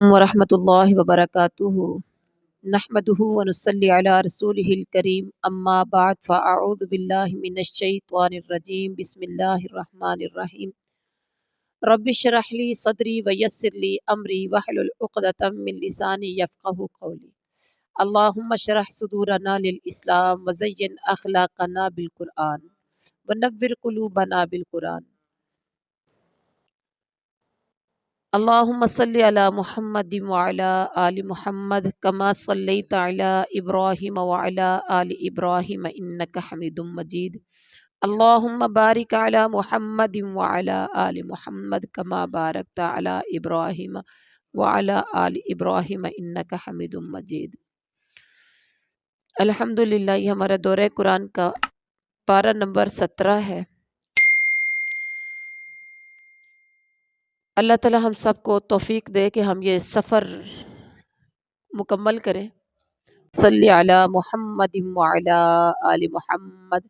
ورحمۃ اللہ وبرکاتہ نحمدہ ونصلی علی رسولہ الکریم اما بعد فاعوذ باللہ من الشیطان الرجیم بسم اللہ الرحمن الرحیم رب اشرح لی صدری ویسر لی امری واحلل عقدۃ من لسانی یفقہوا قولی اللہم اشرح صدورنا للاسلام وزین اخلاقنا بالقرآن ونور قلوبنا بالقرآن اللہم صلی علی محمد وعلی آل محمد کما صلیت علی ابراہیم وعلی آل ابراہیم انک حمید مجید اللہم بارک علی محمد وعلی آل محمد کما بارکت علی ابراہیم وعلی آل ابراہیم انک حمید مجید۔ الحمدللہ، یہ ہمارا دورہ قرآن کا پارہ نمبر 17 ہے۔ اللہ تعالی ہم سب کو توفیق دے کہ ہم یہ سفر مکمل کریں۔ صلی علی محمد وعلی آل محمد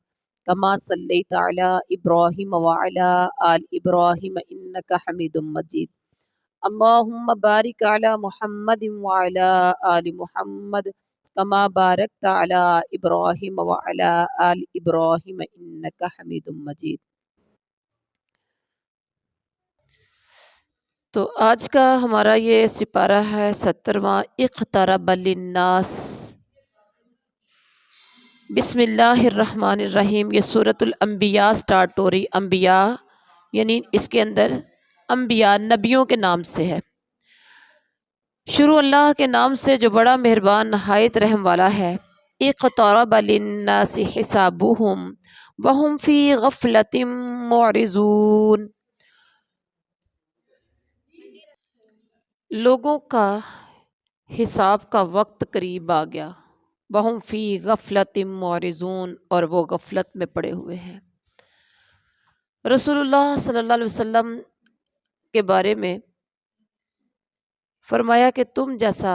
کما صلیت علی ابراہیم وعلی آل ابراہیم انک حمید مجید۔ اللہم بارک علی محمد وعلی آل محمد کما بارکت علی ابراہیم وعلی آل ابراہیم انک حمید مجید۔ تو آج کا ہمارا یہ سپارہ ہے 17واں، اقترب للناس۔ بسم اللہ الرحمن الرحیم۔ یہ سورۃ الانبیاء سٹارٹ ہو رہی۔ انبیاء یعنی اس کے اندر انبیاء نبیوں کے نام سے ہے۔ شروع اللہ کے نام سے جو بڑا مہربان نہایت رحم والا ہے۔ اقترب للناس حسابهم وهم فی غفلۃ معرضون۔ لوگوں کا حساب کا وقت قریب آ گیا۔ وَهُمْ فِي غَفْلَةٍ مُعْرِضُونَ، اور وہ غفلت میں پڑے ہوئے ہیں۔ رسول اللہ صلی اللہ علیہ وسلم کے بارے میں فرمایا کہ تم جیسا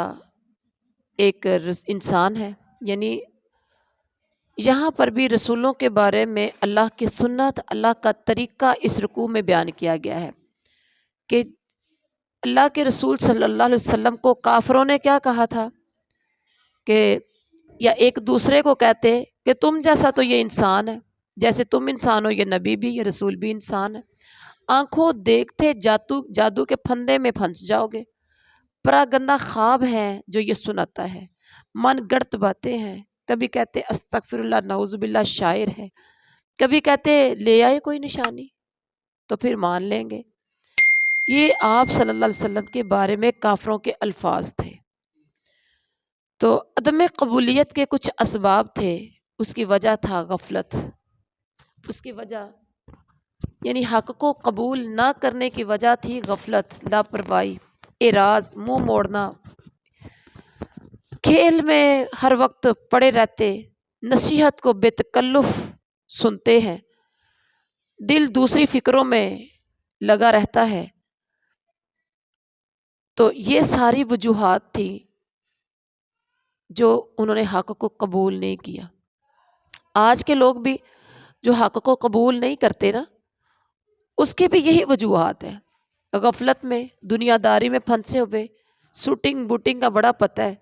ایک انسان ہے، یعنی یہاں پر بھی رسولوں کے بارے میں اللہ کی سنت، اللہ کا طریقہ اس رکوع میں بیان کیا گیا ہے کہ اللہ کے رسول صلی اللہ علیہ وسلم کو کافروں نے کیا کہا تھا کہ یا ایک دوسرے کو کہتے کہ تم جیسا تو یہ انسان ہے، جیسے تم انسان ہو یہ نبی بھی، یہ رسول بھی انسان ہے۔ آنکھوں دیکھتے جادو کے پھندے میں پھنس جاؤ گے۔ پراگندہ خواب ہے جو یہ سناتا ہے، من گڑت باتیں ہیں، کبھی کہتے استغفر اللہ نعوذ باللہ شاعر ہے، کبھی کہتے لے آئے کوئی نشانی تو پھر مان لیں گے۔ یہ آپ صلی اللہ علیہ وسلم کے بارے میں کافروں کے الفاظ تھے۔ تو عدم قبولیت کے کچھ اسباب تھے، اس کی وجہ تھا غفلت، اس کی وجہ یعنی حق کو قبول نہ کرنے کی وجہ تھی غفلت، لاپرواہی، اعراض، منہ موڑنا، کھیل میں ہر وقت پڑے رہتے، نصیحت کو بے تکلف سنتے ہیں، دل دوسری فکروں میں لگا رہتا ہے۔ تو یہ ساری وجوہات تھی جو انہوں نے حق کو قبول نہیں کیا۔ آج کے لوگ بھی جو حق کو قبول نہیں کرتے نا، اس کی بھی یہی وجوہات ہیں۔ غفلت میں، دنیا داری میں پھنسے ہوئے، شوٹنگ بوٹنگ کا بڑا پتہ ہے،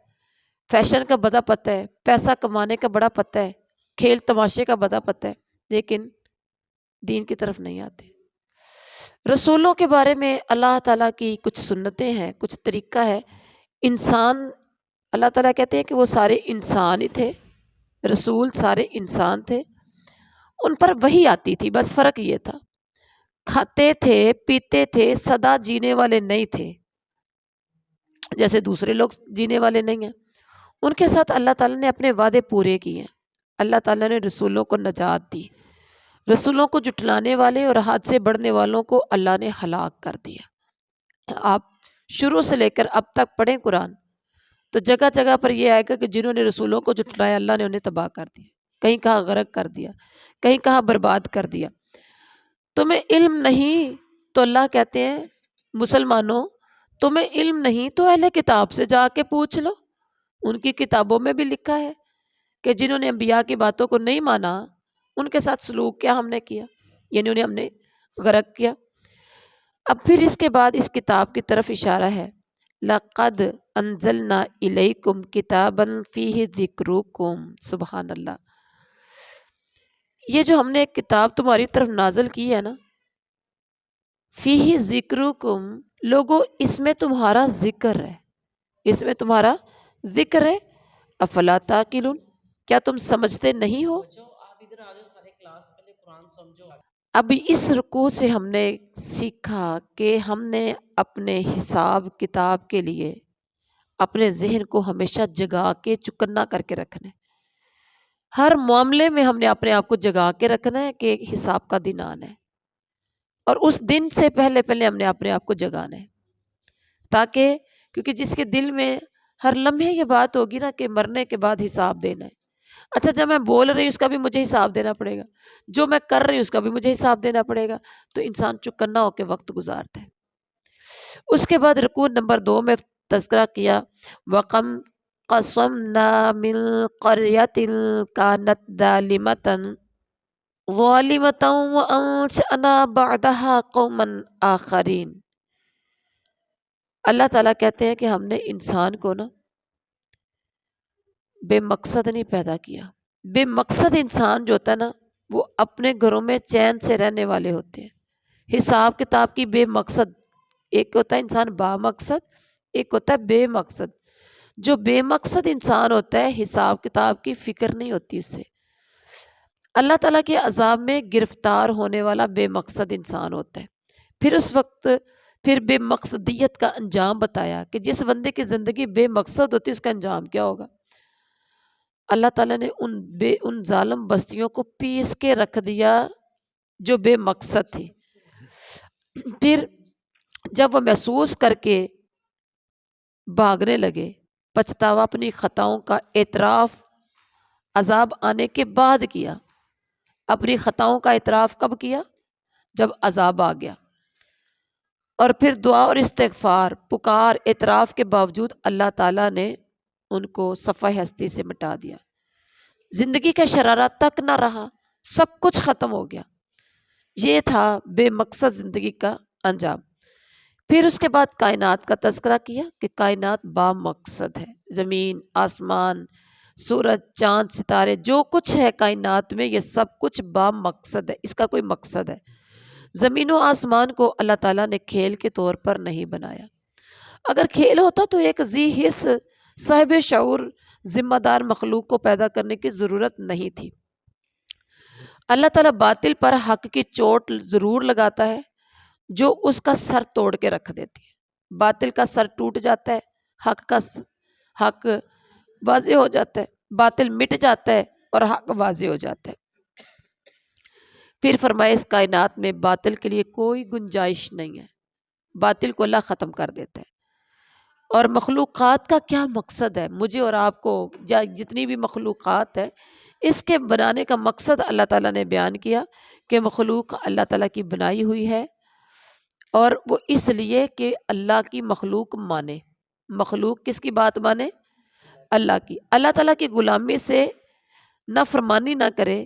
فیشن کا بڑا پتہ ہے، پیسہ کمانے کا بڑا پتہ ہے، کھیل تماشے کا بڑا پتہ ہے، لیکن دین کی طرف نہیں آتے۔ رسولوں کے بارے میں اللہ تعالیٰ کی کچھ سنتیں ہیں، کچھ طریقہ ہے۔ انسان، اللہ تعالیٰ کہتے ہیں کہ وہ سارے انسان ہی تھے، رسول سارے انسان تھے، ان پر وحی آتی تھی، بس فرق یہ تھا۔ کھاتے تھے، پیتے تھے، سدا جینے والے نہیں تھے جیسے دوسرے لوگ جینے والے نہیں ہیں۔ ان کے ساتھ اللہ تعالیٰ نے اپنے وعدے پورے کیے ہیں۔ اللہ تعالیٰ نے رسولوں کو نجات دی، رسولوں کو جھٹلانے والے اور حد سے بڑھنے والوں کو اللہ نے ہلاک کر دیا۔ آپ شروع سے لے کر اب تک پڑھیں قرآن تو جگہ جگہ پر یہ آئے گا کہ جنہوں نے رسولوں کو جھٹلایا اللہ نے انہیں تباہ کر دیا، کہیں کہا غرق کر دیا، کہیں کہا برباد کر دیا۔ تمہیں علم نہیں تو اللہ کہتے ہیں مسلمانوں تمہیں علم نہیں تو اہل کتاب سے جا کے پوچھ لو، ان کی کتابوں میں بھی لکھا ہے کہ جنہوں نے انبیاء کی باتوں کو نہیں مانا ان کے ساتھ سلوک کیا ہم نے کیا، یعنی انہیں ہم نے غرق کیا۔ اب پھر اس کے بعد اس کتاب کی طرف اشارہ ہے، لقد انزلنا الیکم کتابا فیہ ذکرکم، سبحان اللہ، یہ جو ہم نے ایک کتاب تمہاری طرف نازل کی ہے نا، فیہ ذکرکم، لوگو اس میں تمہارا ذکر ہے، اس میں تمہارا ذکر ہے، افلا تعقلون، کیا تم سمجھتے نہیں ہو؟ اب اس رکوع سے ہم نے سیکھا کہ ہم نے اپنے حساب کتاب کے لیے اپنے ذہن کو ہمیشہ جگا کے چکنا کر کے رکھنا ہے، ہر معاملے میں ہم نے اپنے آپ کو جگا کے رکھنا ہے کہ حساب کا دن آنا ہے، اور اس دن سے پہلے پہلے ہم نے اپنے آپ کو جگانا ہے، تاکہ کیونکہ جس کے دل میں ہر لمحے یہ بات ہوگی نا کہ مرنے کے بعد حساب دینا ہے، اچھا جب میں بول رہی ہوں اس کا بھی مجھے حساب دینا پڑے گا، جو میں کر رہی ہوں اس کا بھی مجھے حساب دینا پڑے گا، تو انسان چکنا ہو کے وقت گزارتا ہے۔ اس کے بعد رکوع نمبر 2 میں تذکرہ کیا، وَقَمْ قَصَمْنَا مِنْ قَرْيَةٍ كَانَتْ ظَالِمَةً وَأَنشَأْنَا بَعْدَهَا قَوْمًا آخَرِينَ۔ اللہ تعالیٰ کہتے ہیں کہ ہم نے انسان کو نا بے مقصد نہیں پیدا کیا، بے مقصد انسان جو ہوتا ہے نا وہ اپنے گھروں میں چین سے رہنے والے ہوتے ہیں، حساب کتاب کی بے مقصد، ایک ہوتا ہے انسان با مقصد، ایک ہوتا ہے بے مقصد، جو بے مقصد انسان ہوتا ہے حساب کتاب کی فکر نہیں ہوتی اس سے، اللہ تعالیٰ کے عذاب میں گرفتار ہونے والا بے مقصد انسان ہوتا ہے۔ پھر اس وقت پھر بے مقصدیت کا انجام بتایا کہ جس بندے کی زندگی بے مقصد ہوتی ہے اس کا انجام کیا ہوگا۔ اللہ تعالیٰ نے ان ظالم بستیوں کو پیس کے رکھ دیا جو بے مقصد تھی، پھر جب وہ محسوس کر کے بھاگنے لگے، پچھتاوا اپنی خطاؤں کا اعتراف عذاب آنے کے بعد کیا، اپنی خطاؤں کا اعتراف کب کیا؟ جب عذاب آ گیا، اور پھر دعا اور استغفار پکار اعتراف کے باوجود اللہ تعالیٰ نے ان کو صفحہ ہستی سے مٹا دیا، زندگی کا شرارہ تک نہ رہا، سب کچھ ختم ہو گیا، یہ تھا بے مقصد زندگی کا انجام۔ پھر اس کے بعد کائنات کا تذکرہ کیا کہ کائنات با مقصد ہے، زمین، آسمان، سورج، چاند، ستارے، جو کچھ ہے کائنات میں یہ سب کچھ با مقصد ہے، اس کا کوئی مقصد ہے۔ زمین و آسمان کو اللہ تعالیٰ نے کھیل کے طور پر نہیں بنایا، اگر کھیل ہوتا تو ایک ذی حس صاحب شعور ذمہ دار مخلوق کو پیدا کرنے کی ضرورت نہیں تھی۔ اللہ تعالیٰ باطل پر حق کی چوٹ ضرور لگاتا ہے جو اس کا سر توڑ کے رکھ دیتی ہے، باطل کا سر ٹوٹ جاتا ہے، حق واضح ہو جاتا ہے، باطل مٹ جاتا ہے اور حق واضح ہو جاتا ہے۔ پھر فرمائے اس کائنات میں باطل کے لیے کوئی گنجائش نہیں ہے، باطل کو اللہ ختم کر دیتا ہے۔ اور مخلوقات کا کیا مقصد ہے، مجھے اور آپ کو یا جتنی بھی مخلوقات ہے، اس کے بنانے کا مقصد اللہ تعالیٰ نے بیان کیا کہ مخلوق اللہ تعالیٰ کی بنائی ہوئی ہے، اور وہ اس لیے کہ اللہ کی مخلوق مانے، مخلوق کس کی بات مانے؟ اللہ کی، اللہ تعالیٰ کی غلامی سے نافرمانی نہ کرے۔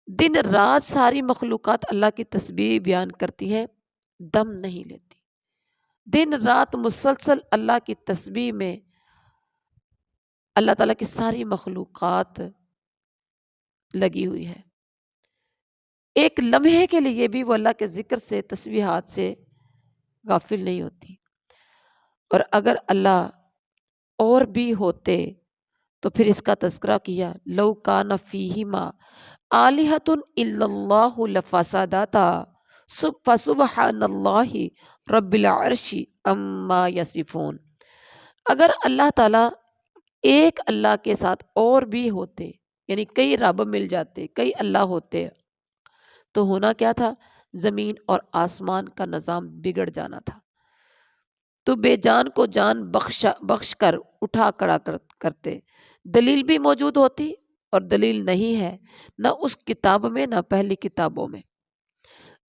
دن رات ساری مخلوقات اللہ کی تسبیح بیان کرتی ہے، دم نہیں لیتی، دن رات مسلسل اللہ کی تسبیح میں اللہ تعالیٰ کی ساری مخلوقات لگی ہوئی ہے، ایک لمحے کے لیے بھی وہ اللہ کے ذکر سے تسبیحات سے غافل نہیں ہوتی۔ اور اگر اللہ اور بھی ہوتے تو پھر اس کا تذکرہ کیا، لو کان فیہما آلہۃ الا اللہ لفسدتا فسبحان اللہ رب العرش عما یصفون۔ اگر اللہ تعالیٰ ایک اللہ کے ساتھ اور بھی ہوتے، یعنی کئی رب مل جاتے، کئی اللہ ہوتے، تو ہونا کیا تھا؟ زمین اور آسمان کا نظام بگڑ جانا تھا، تو بے جان کو جان بخش کر اٹھا کھڑا کرتے، دلیل بھی موجود ہوتی، اور دلیل نہیں ہے نہ اس کتاب میں نہ پہلی کتابوں میں،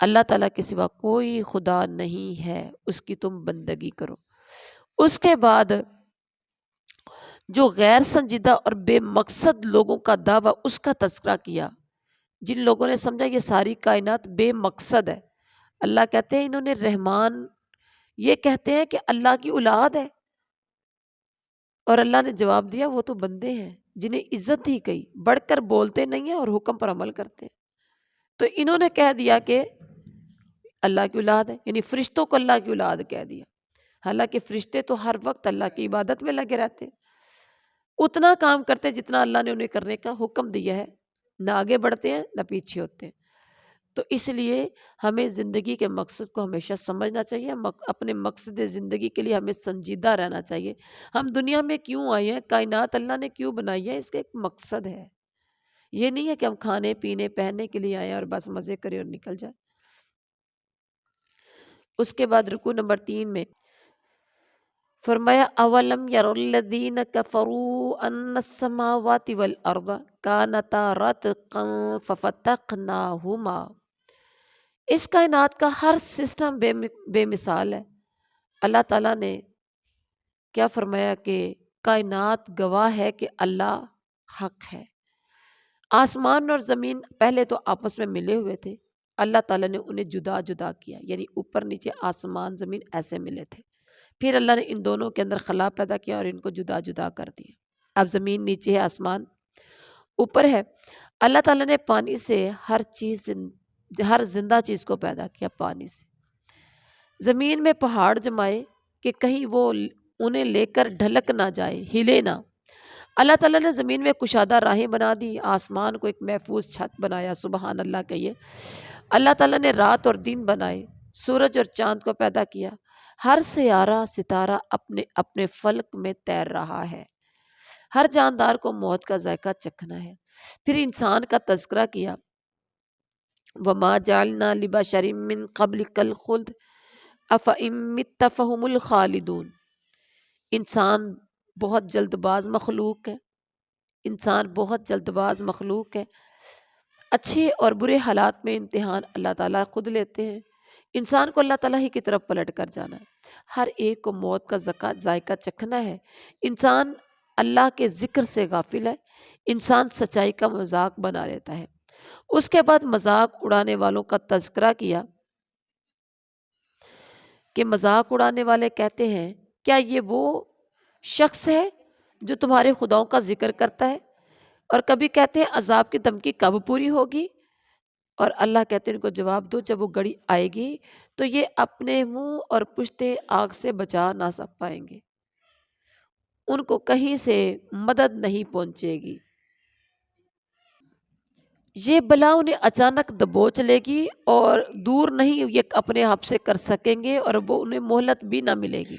اللہ تعالیٰ کے سوا کوئی خدا نہیں ہے، اس کی تم بندگی کرو۔ اس کے بعد جو غیر سنجیدہ اور بے مقصد لوگوں کا دعویٰ، اس کا تذکرہ کیا، جن لوگوں نے سمجھا یہ ساری کائنات بے مقصد ہے، اللہ کہتے ہیں انہوں نے رحمان یہ کہتے ہیں کہ اللہ کی اولاد ہے، اور اللہ نے جواب دیا وہ تو بندے ہیں جنہیں عزت ہی گئی، بڑھ کر بولتے نہیں ہیں اور حکم پر عمل کرتے ہیں۔ تو انہوں نے کہہ دیا کہ اللہ کی اولاد ہے، یعنی فرشتوں کو اللہ کی اولاد کہہ دیا، حالانکہ فرشتے تو ہر وقت اللہ کی عبادت میں لگے رہتے ہیں، اتنا کام کرتے جتنا اللہ نے انہیں کرنے کا حکم دیا ہے، نہ آگے بڑھتے ہیں نہ پیچھے ہوتے ہیں۔ تو اس لیے ہمیں زندگی کے مقصد کو ہمیشہ سمجھنا چاہیے، اپنے مقصد زندگی کے لیے ہمیں سنجیدہ رہنا چاہیے۔ ہم دنیا میں کیوں آئے ہیں، کائنات اللہ نے کیوں بنائی ہے، اس کا ایک مقصد ہے۔ یہ نہیں ہے کہ ہم کھانے پینے پہننے کے لیے آئے ہیں اور بس مزے کریں اور نکل جائیں۔ اس کے بعد رکوع نمبر 3 میں فرمایا اولم یر الذین کفروا ان السماوات والارض کانتا رتقا ففتقناہما۔ اس کائنات کا ہر سسٹم بے مثال ہے۔ اللہ تعالیٰ نے کیا فرمایا کہ کائنات گواہ ہے کہ اللہ حق ہے۔ آسمان اور زمین پہلے تو آپس میں ملے ہوئے تھے، اللہ تعالیٰ نے انہیں جدا جدا کیا، یعنی اوپر نیچے آسمان زمین ایسے ملے تھے، پھر اللہ نے ان دونوں کے اندر خلا پیدا کیا اور ان کو جدا جدا کر دیا۔ اب زمین نیچے ہے، آسمان اوپر ہے۔ اللہ تعالیٰ نے پانی سے ہر زندہ چیز کو پیدا کیا، پانی سے۔ زمین میں پہاڑ جمائے کہ کہیں وہ انہیں لے کر ڈھلک نہ جائے، ہلے نہ۔ اللہ تعالیٰ نے زمین میں کشادہ راہیں بنا دی، آسمان کو ایک محفوظ چھت بنایا، سبحان اللہ کہیے۔ اللہ تعالیٰ نے رات اور دن بنائے، سورج اور چاند کو پیدا کیا، ہر سیارہ ستارہ اپنے اپنے فلک میں تیر رہا ہے، ہر جاندار کو موت کا ذائقہ چکھنا ہے۔ پھر انسان کا تذکرہ کیا، وَمَا جَعَلْنَا لِبَشَرٍ مِّن قَبْلِكَ الْخُلْدَ أَفَإِن مِّتَّ فَهُمُ الْخَالِدُونَ۔ انسان بہت جلد باز مخلوق ہے، انسان بہت جلد باز مخلوق ہے۔ اچھے اور برے حالات میں امتحان اللہ تعالیٰ خود لیتے ہیں۔ انسان کو اللہ تعالیٰ ہی کی طرف پلٹ کر جانا ہے، ہر ایک کو موت کا ذائقہ چکھنا ہے۔ انسان اللہ کے ذکر سے غافل ہے، انسان سچائی کا مذاق بنا لیتا ہے۔ اس کے بعد مذاق اڑانے والوں کا تذکرہ کیا کہ مذاق اڑانے والے کہتے ہیں کیا یہ وہ شخص ہے جو تمہارے خداؤں کا ذکر کرتا ہے، اور کبھی کہتے ہیں عذاب کی دھمکی کب پوری ہوگی، اور اللہ کہتے ہیں ان کو جواب دو جب وہ گھڑی آئے گی تو یہ اپنے منہ اور پشتے آگ سے بچا نہ سک پائیں گے، ان کو کہیں سے مدد نہیں پہنچے گی، یہ بلا انہیں اچانک دبوچ لے گی اور دور نہیں یہ اپنے آپ سے کر سکیں گے، اور وہ انہیں مہلت بھی نہ ملے گی۔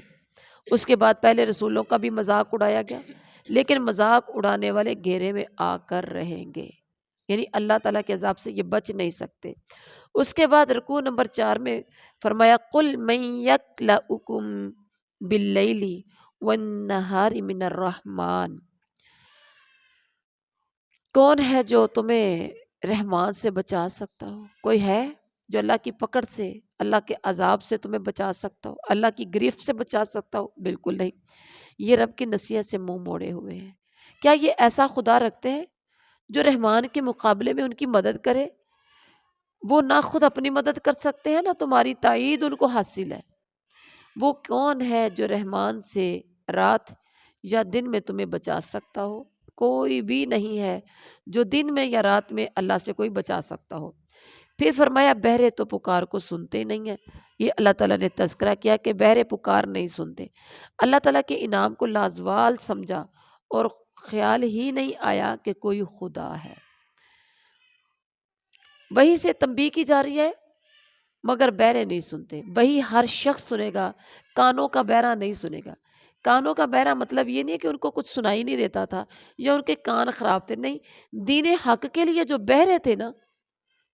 اس کے بعد پہلے رسولوں کا بھی مذاق اڑایا گیا، لیکن مذاق اڑانے والے گھیرے میں آ کر رہیں گے، یعنی اللہ تعالیٰ کے عذاب سے یہ بچ نہیں سکتے۔ اس کے بعد رکوع نمبر 4 میں فرمایا قُلْ مَن يَكْلَؤُكُم بِاللَّيْلِ وَالنَّهَارِ مِنَ الرَّحْمَٰنِ۔ کون ہے جو تمہیں رحمان سے بچا سکتا ہو؟ کوئی ہے جو اللہ کی پکڑ سے، اللہ کے عذاب سے تمہیں بچا سکتا ہو، اللہ کی گرفت سے بچا سکتا ہو؟ بالکل نہیں۔ یہ رب کی نصیحت سے منہ موڑے ہوئے ہیں۔ کیا یہ ایسا خدا رکھتے ہیں جو رحمان کے مقابلے میں ان کی مدد کرے؟ وہ نہ خود اپنی مدد کر سکتے ہیں، نہ تمہاری تائید ان کو حاصل ہے۔ وہ کون ہے جو رحمان سے رات یا دن میں تمہیں بچا سکتا ہو؟ کوئی بھی نہیں ہے جو دن میں یا رات میں اللہ سے کوئی بچا سکتا ہو۔ پھر فرمایا بہرے تو پکار کو سنتے نہیں ہیں۔ یہ اللہ تعالیٰ نے تذکرہ کیا کہ بہرے پکار نہیں سنتے۔ اللہ تعالیٰ کے انعام کو لازوال سمجھا اور خیال ہی نہیں آیا کہ کوئی خدا ہے۔ وہی سے تنبیہ کی جا رہی ہے مگر بہرے نہیں سنتے۔ وہی ہر شخص سنے گا، کانوں کا بہرا نہیں سنے گا۔ کانوں کا بہرا مطلب یہ نہیں ہے کہ ان کو کچھ سنائی نہیں دیتا تھا یا ان کے کان خراب تھے، نہیں، دین حق کے لیے جو بہرے تھے نا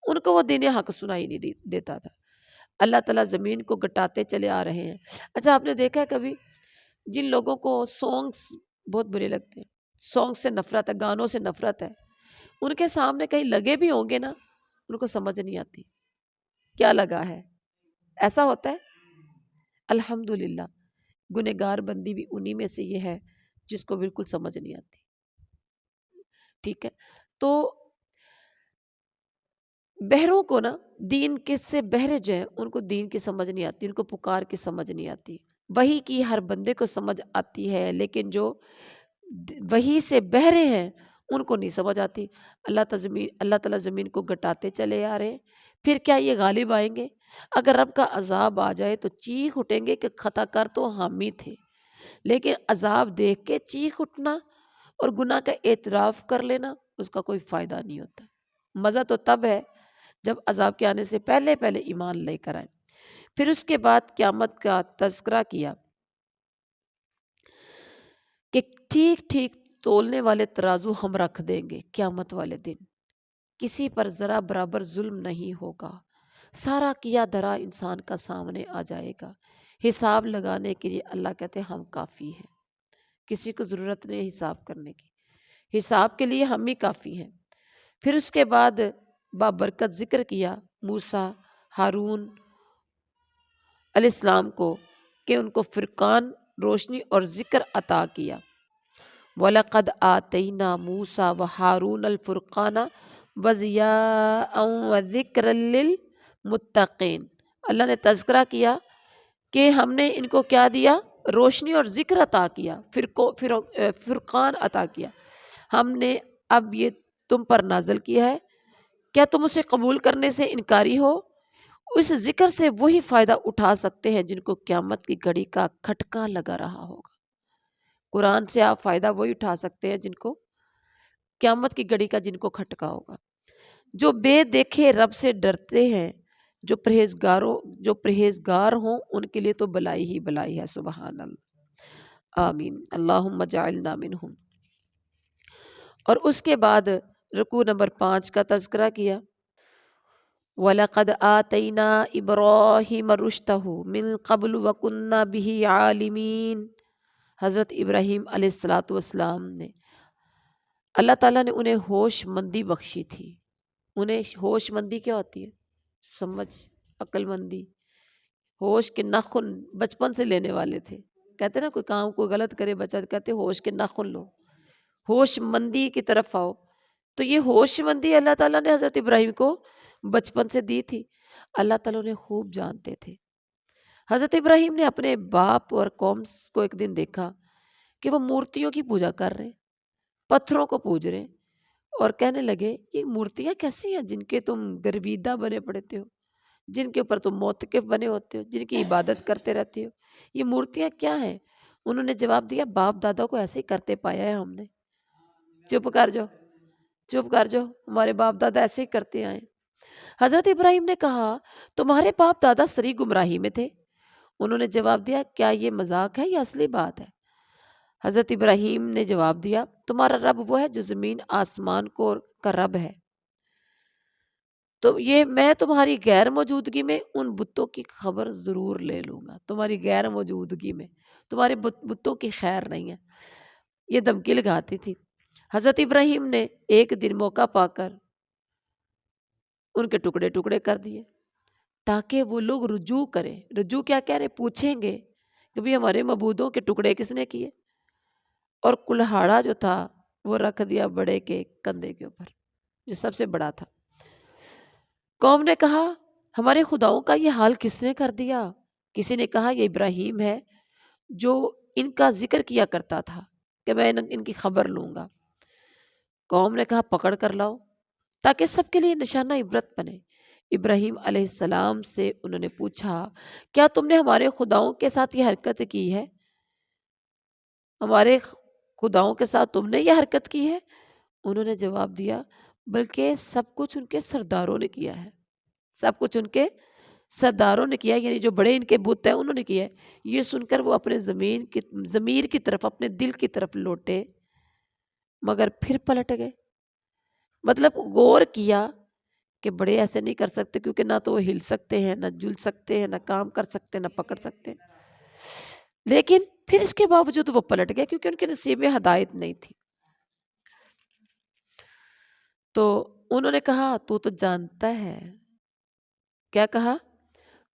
ان کو وہ دین حق سنائی نہیں دیتا تھا۔ اللہ تعالیٰ زمین کو گٹاتے چلے آ رہے ہیں۔ اچھا آپ نے دیکھا ہے کبھی جن لوگوں کو سونگز بہت برے لگتے ہیں، سونگ سے نفرت ہے، گانوں سے نفرت ہے، ان کے سامنے کہیں لگے بھی ہوں گے نا ان کو سمجھ نہیں آتی کیا لگا ہے، ایسا ہوتا ہے۔ الحمدللہ گنہگار بندی بھی انہی میں سے یہ ہے جس کو بالکل سمجھ نہیں آتی، ٹھیک ہے۔ تو بہروں کو نا دین کے سے بہرے جو ہیں ان کو دین کی سمجھ نہیں آتی، ان کو پکار کی سمجھ نہیں آتی، وہی کی ہر بندے کو سمجھ آتی ہے، لیکن جو وہی سے بہرے ہیں ان کو نہیں سمجھ آتی۔ اللہ تعالیٰ زمین کو گٹاتے چلے آ رہے ہیں، پھر کیا یہ غالب آئیں گے؟ اگر رب کا عذاب آ جائے تو چیخ اٹھیں گے کہ خطا کر تو ہم ہی تھے، لیکن عذاب دیکھ کے چیخ اٹھنا اور گناہ کا اعتراف کر لینا اس کا کوئی فائدہ نہیں ہوتا۔ مزہ تو تب ہے جب عذاب کے آنے سے پہلے پہلے ایمان لے کر آئیں۔ پھر اس کے بعد قیامت کا تذکرہ کیا کہ ٹھیک ٹھیک تولنے والے ترازو ہم رکھ دیں گے قیامت والے دن، کسی پر ذرا برابر ظلم نہیں ہوگا، سارا کیا دھرا انسان کا سامنے آ جائے گا، حساب لگانے کے لیے اللہ کہتے ہیں ہم کافی ہیں، کسی کو ضرورت نہیں حساب کرنے کی، حساب کے لیے ہم ہی کافی ہیں۔ پھر اس کے بعد بابرکت ذکر کیا موسیٰ ہارون علیہ السلام کو کہ ان کو فرقان، روشنی اور ذکر عطا کیا۔ وَلَقَدْ آتَيْنَا مُوسَىٰ وَهَارُونَ الْفُرْقَانَ وَضِيَاءً وَذِكْرًا لِلْمُتَّقِينَ۔ اللہ نے تذکرہ کیا کہ ہم نے ان کو کیا دیا؟ روشنی اور ذکر عطا کیا، فرقان عطا کیا۔ ہم نے اب یہ تم پر نازل کیا ہے، کیا تم اسے قبول کرنے سے انکاری ہو؟ اس ذکر سے وہی فائدہ اٹھا سکتے ہیں جن کو قیامت کی گھڑی کا کھٹکا لگا رہا ہوگا۔ قرآن سے آپ فائدہ وہی اٹھا سکتے ہیں جن کو قیامت کی گھڑی کا جن کو کھٹکا ہوگا۔ جو بے دیکھے رب سے ڈرتے ہیں، جو پرہیزگار ہوں ان کے لیے تو بلائی ہی بلائی ہے۔ سبحان اللہ، آمین، اللہم اجعلنا منہم۔ اور اس کے بعد رکوع نمبر 5 کا تذکرہ کیا۔ وَلَقَدْ آتَيْنَا إِبْرَاهِيمَ رُشْدَهُ مِن قَبْلُ وَكُنَّا بِهِ عَالِمِينَ۔ حضرت ابراہیم علیہ السلام نے، اللہ تعالیٰ نے انہیں ہوش مندی بخشی تھی۔ انہیں ہوش مندی کیا ہوتی ہے؟ سمجھ، عقل مندی۔ ہوش کے ناخن بچپن سے لینے والے تھے، کہتے نا کوئی کام کو غلط کرے بچہ کہتے ہوش کے ناخن لو، ہوش مندی کی طرف آؤ۔ تو یہ ہوش مندی اللہ تعالیٰ نے حضرت ابراہیم کو بچپن سے دی تھی۔ اللہ تعالیٰ نے خوب جانتے تھے۔ حضرت ابراہیم نے اپنے باپ اور قوم کو ایک دن دیکھا کہ وہ مورتیوں کی پوجا کر رہے ہیں، پتھروں کو پوج رہے ہیں، اور کہنے لگے یہ مورتیاں کیسی ہیں جن کے تم گرویدہ بنے پڑتے ہو، جن کے اوپر تم موتقف بنے ہوتے ہو، جن کی عبادت کرتے رہتے ہو، یہ مورتیاں کیا ہیں؟ انہوں نے جواب دیا باپ دادا کو ایسے ہی کرتے پایا ہے ہم نے۔ چپ کر جاؤ، چپ کر جاؤ، ہمارے باپ دادا ایسے ہی کرتے آئے۔ حضرت ابراہیم نے کہا تمہارے باپ دادا سری گمراہی میں تھے؟ انہوں نے جواب دیا کیا یہ مذاق ہے یا اصلی بات ہے؟ حضرت ابراہیم نے جواب دیا تمہارا رب وہ ہے جو زمین آسمان کا رب ہے، تو یہ میں تمہاری غیر موجودگی میں ان بتوں کی خبر ضرور لے لوں گا۔ تمہاری غیر موجودگی میں تمہارے بتوں کی خیر نہیں ہے، یہ دھمکی لگاتی تھی۔ حضرت ابراہیم نے ایک دن موقع پا کر ان کے ٹکڑے ٹکڑے کر دیے تاکہ وہ لوگ رجوع کریں۔ رجوع کیا کہہ رہے؟ پوچھیں گے کہ بھی ہمارے معبودوں کے ٹکڑے کس نے کیے؟ اور کلہاڑا جو تھا وہ رکھ دیا بڑے کے کندھے کے اوپر، جو سب سے بڑا تھا۔ قوم نے کہا ہمارے خداؤں کا یہ حال کس نے کر دیا؟ کسی نے کہا یہ ابراہیم ہے جو ان کا ذکر کیا کرتا تھا کہ میں ان کی خبر لوں گا۔ قوم نے کہا پکڑ کر لاؤ تاکہ سب کے لیے نشانہ عبرت بنے۔ ابراہیم علیہ السلام سے انہوں نے پوچھا کیا تم نے ہمارے خداؤں کے ساتھ یہ حرکت کی ہے؟ ہمارے خداؤں کے ساتھ تم نے یہ حرکت کی ہے؟ انہوں نے جواب دیا بلکہ سب کچھ ان کے سرداروں نے کیا ہے، سب کچھ ان کے سرداروں نے کیا، یعنی جو بڑے ان کے بت ہیں انہوں نے کیا ہے۔ یہ سن کر وہ اپنے ضمیر کی طرف، اپنے دل کی طرف لوٹے مگر پھر پلٹ گئے۔ مطلب غور کیا کہ بڑے ایسے نہیں کر سکتے کیونکہ نہ تو وہ ہل سکتے ہیں، نہ جل سکتے ہیں، نہ کام کر سکتے ہیں، نہ پکڑ سکتے ہیں، لیکن پھر اس کے باوجود وہ پلٹ گئے کیونکہ ان کے نصیب میں ہدایت نہیں تھی۔ تو انہوں نے کہا تو جانتا ہے، کیا کہا؟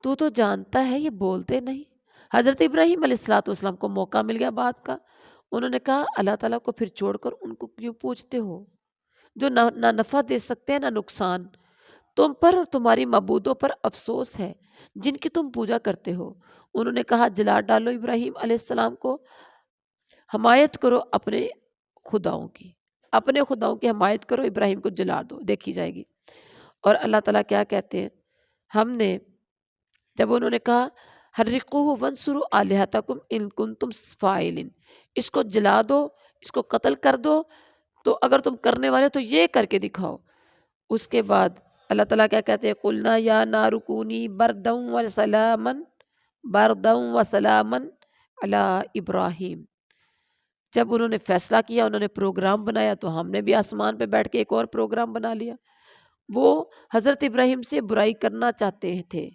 تو جانتا ہے یہ بولتے نہیں۔ حضرت ابراہیم علیہ السلام کو موقع مل گیا بات کا۔ انہوں نے کہا اللہ تعالیٰ کو پھر چھوڑ کر ان کو کیوں پوچھتے ہو جو نہ نفع دے سکتے ہیں نہ نقصان؟ تم پر اور تمہاری معبودوں پر افسوس ہے جن کی تم پوجا کرتے ہو۔ انہوں نے کہا جلا ڈالو ابراہیم علیہ السلام کو، حمایت کرو اپنے خداؤں کی حمایت کرو، ابراہیم کو جلا دو، دیکھی جائے گی۔ اور اللہ تعالیٰ کیا کہتے ہیں، ہم نے جب انہوں نے کہا حرقوہ وانصروا آلہتکم ان کنتم فاعلین، اس کو جلا دو، اس کو قتل کر دو، تو اگر تم کرنے والے تو یہ کر کے دکھاؤ۔ اس کے بعد اللہ تعالیٰ کیا کہتے ہیں، قلنا یا نار کونی بردا وسلاما علی ابراہیم۔ جب انہوں نے فیصلہ کیا، انہوں نے پروگرام بنایا، تو ہم نے بھی آسمان پہ بیٹھ کے ایک اور پروگرام بنا لیا۔ وہ حضرت ابراہیم سے برائی کرنا چاہتے تھے،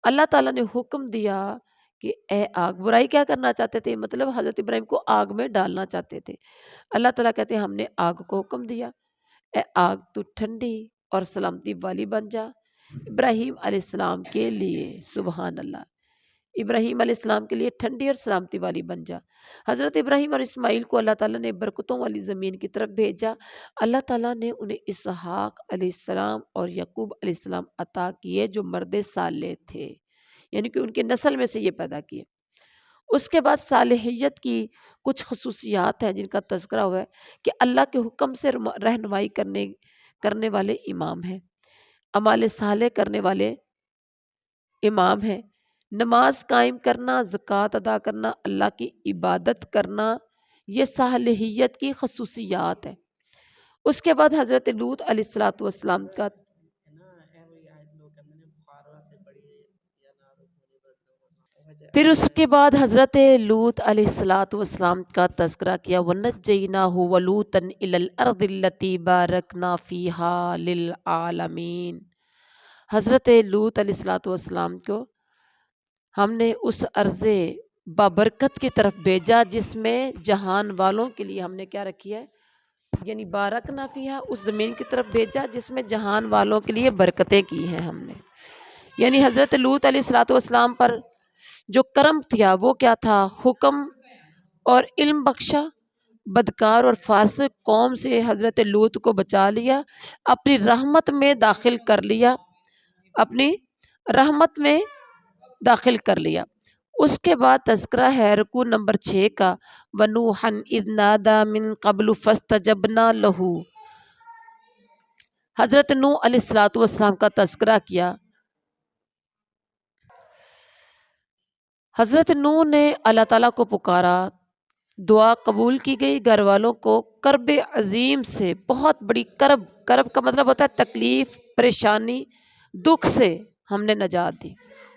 اللہ تعالیٰ نے حکم دیا کہ اے آگ، برائی کیا کرنا چاہتے تھے، مطلب حضرت ابراہیم کو آگ میں ڈالنا چاہتے تھے۔ اللہ تعالیٰ کہتے ہیں ہم نے آگ کو حکم دیا، اے آگ تو ٹھنڈی اور سلامتی والی بن جا ابراہیم علیہ السلام کے لیے، سبحان اللہ، ابراہیم علیہ السلام کے لیے ٹھنڈی اور سلامتی والی بن جا۔ حضرت ابراہیم اور اسماعیل کو اللہ تعالیٰ نے برکتوں والی زمین کی طرف بھیجا۔ اللہ تعالیٰ نے انہیں اسحاق علیہ السلام اور یعقوب علیہ السلام عطا کیے جو مرد صالح تھے، یعنی کہ ان کے نسل میں سے یہ پیدا کیے۔ اس کے بعد صالحیت کی کچھ خصوصیات ہیں جن کا تذکرہ ہوا ہے کہ اللہ کے حکم سے رہنمائی کرنے والے امام ہیں، اعمال صالح کرنے والے امام ہیں، نماز قائم کرنا، زکوٰۃ ادا کرنا، اللہ کی عبادت کرنا، یہ صالحیت کی خصوصیات ہیں۔ اس کے بعد حضرت لوط علیہ السلام کا پھر اس کے بعد حضرت لوط علیہ السلام کا تذکرہ کیا، وَنَجَّيْنَاهُ وَلُوطًا إِلَى الْأَرْضِ الَّتِي بَارَكْنَا فِيهَا لِلْعَالَمِينَ۔ حضرت لوط علیہ السلام کو ہم نے اس ارض بابرکت کی طرف بھیجا جس میں جہان والوں کے لیے ہم نے کیا رکھی ہے، یعنی بارکنا فیہا، اس زمین کی طرف بھیجا جس میں جہان والوں کے لیے برکتیں کی ہیں ہم نے۔ یعنی حضرت لوط علیہ السلام پر جو کرم تھا وہ کیا تھا، حکم اور علم بخشا، بدکار اور فاسق قوم سے حضرت لوط کو بچا لیا، اپنی رحمت میں داخل کر لیا، اپنی رحمت میں داخل کر لیا۔ اس کے بعد تذکرہ ہے رکوع نمبر 6 کا، وَنُوحًا إِذْ نَادَى مِن قَبْلُ فَاسْتَجَبْنَا لَهُ۔ حضرت نوح علیہ السلام کا تذکرہ کیا۔ حضرت نوح نے اللہ تعالیٰ کو پکارا، دعا قبول کی گئی، گھر والوں کو کرب عظیم سے، بہت بڑی کرب کا مطلب ہوتا ہے تکلیف، پریشانی، دکھ سے ہم نے نجات دی۔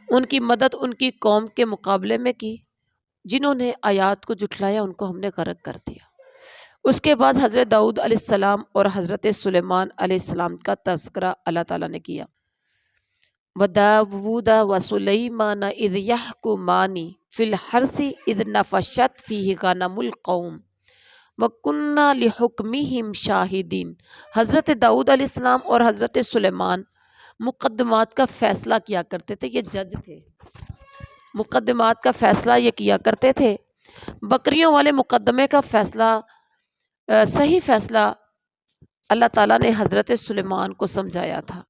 ان کی مدد ان کی قوم کے مقابلے میں کی، جنہوں نے آیات کو جھٹلایا ان کو ہم نے غرق کر دیا۔ اس کے بعد حضرت داؤد علیہ السلام اور حضرت سلیمان علیہ السلام کا تذکرہ اللہ تعالیٰ نے کیا، وَدَاوُودَ وَسُلَيْمَانَ إِذْ يَحْكُمَانِ فِي الْحَرْثِ إِذْ نَفَشَتْ فِيهِ غَنَمُ الْقَوْمِ وَكُنَّا لِحُكْمِهِمْ شَاهِدِينَ۔ حضرت داؤد علیہ السلام اور حضرت سلیمان مقدمات کا فیصلہ کیا کرتے تھے، یہ جج تھے، مقدمات کا فیصلہ یہ کیا کرتے تھے۔ بکریوں والے مقدمے کا فیصلہ، صحیح فیصلہ اللہ تعالیٰ نے حضرت سلیمان کو سمجھایا تھا۔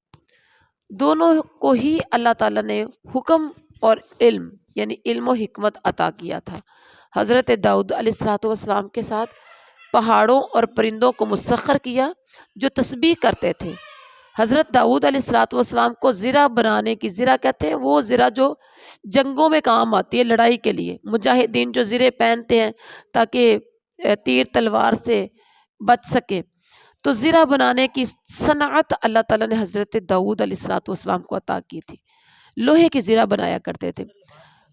دونوں کو ہی اللہ تعالیٰ نے حکم اور علم، یعنی علم و حکمت عطا کیا تھا۔ حضرت داؤد علیہ السلام کے ساتھ پہاڑوں اور پرندوں کو مسخر کیا جو تسبیح کرتے تھے۔ حضرت داؤد علیہ السلام کو زرہ بنانے کی، زرہ کہتے ہیں وہ زرہ جو جنگوں میں کام آتی ہے، لڑائی کے لیے مجاہدین جو زرے پہنتے ہیں تاکہ تیر تلوار سے بچ سکے، تو زرہ بنانے کی صنعت اللہ تعالیٰ نے حضرت داؤد علیہ السلام کو عطا کی تھی، لوہے کی زرہ بنایا کرتے تھے۔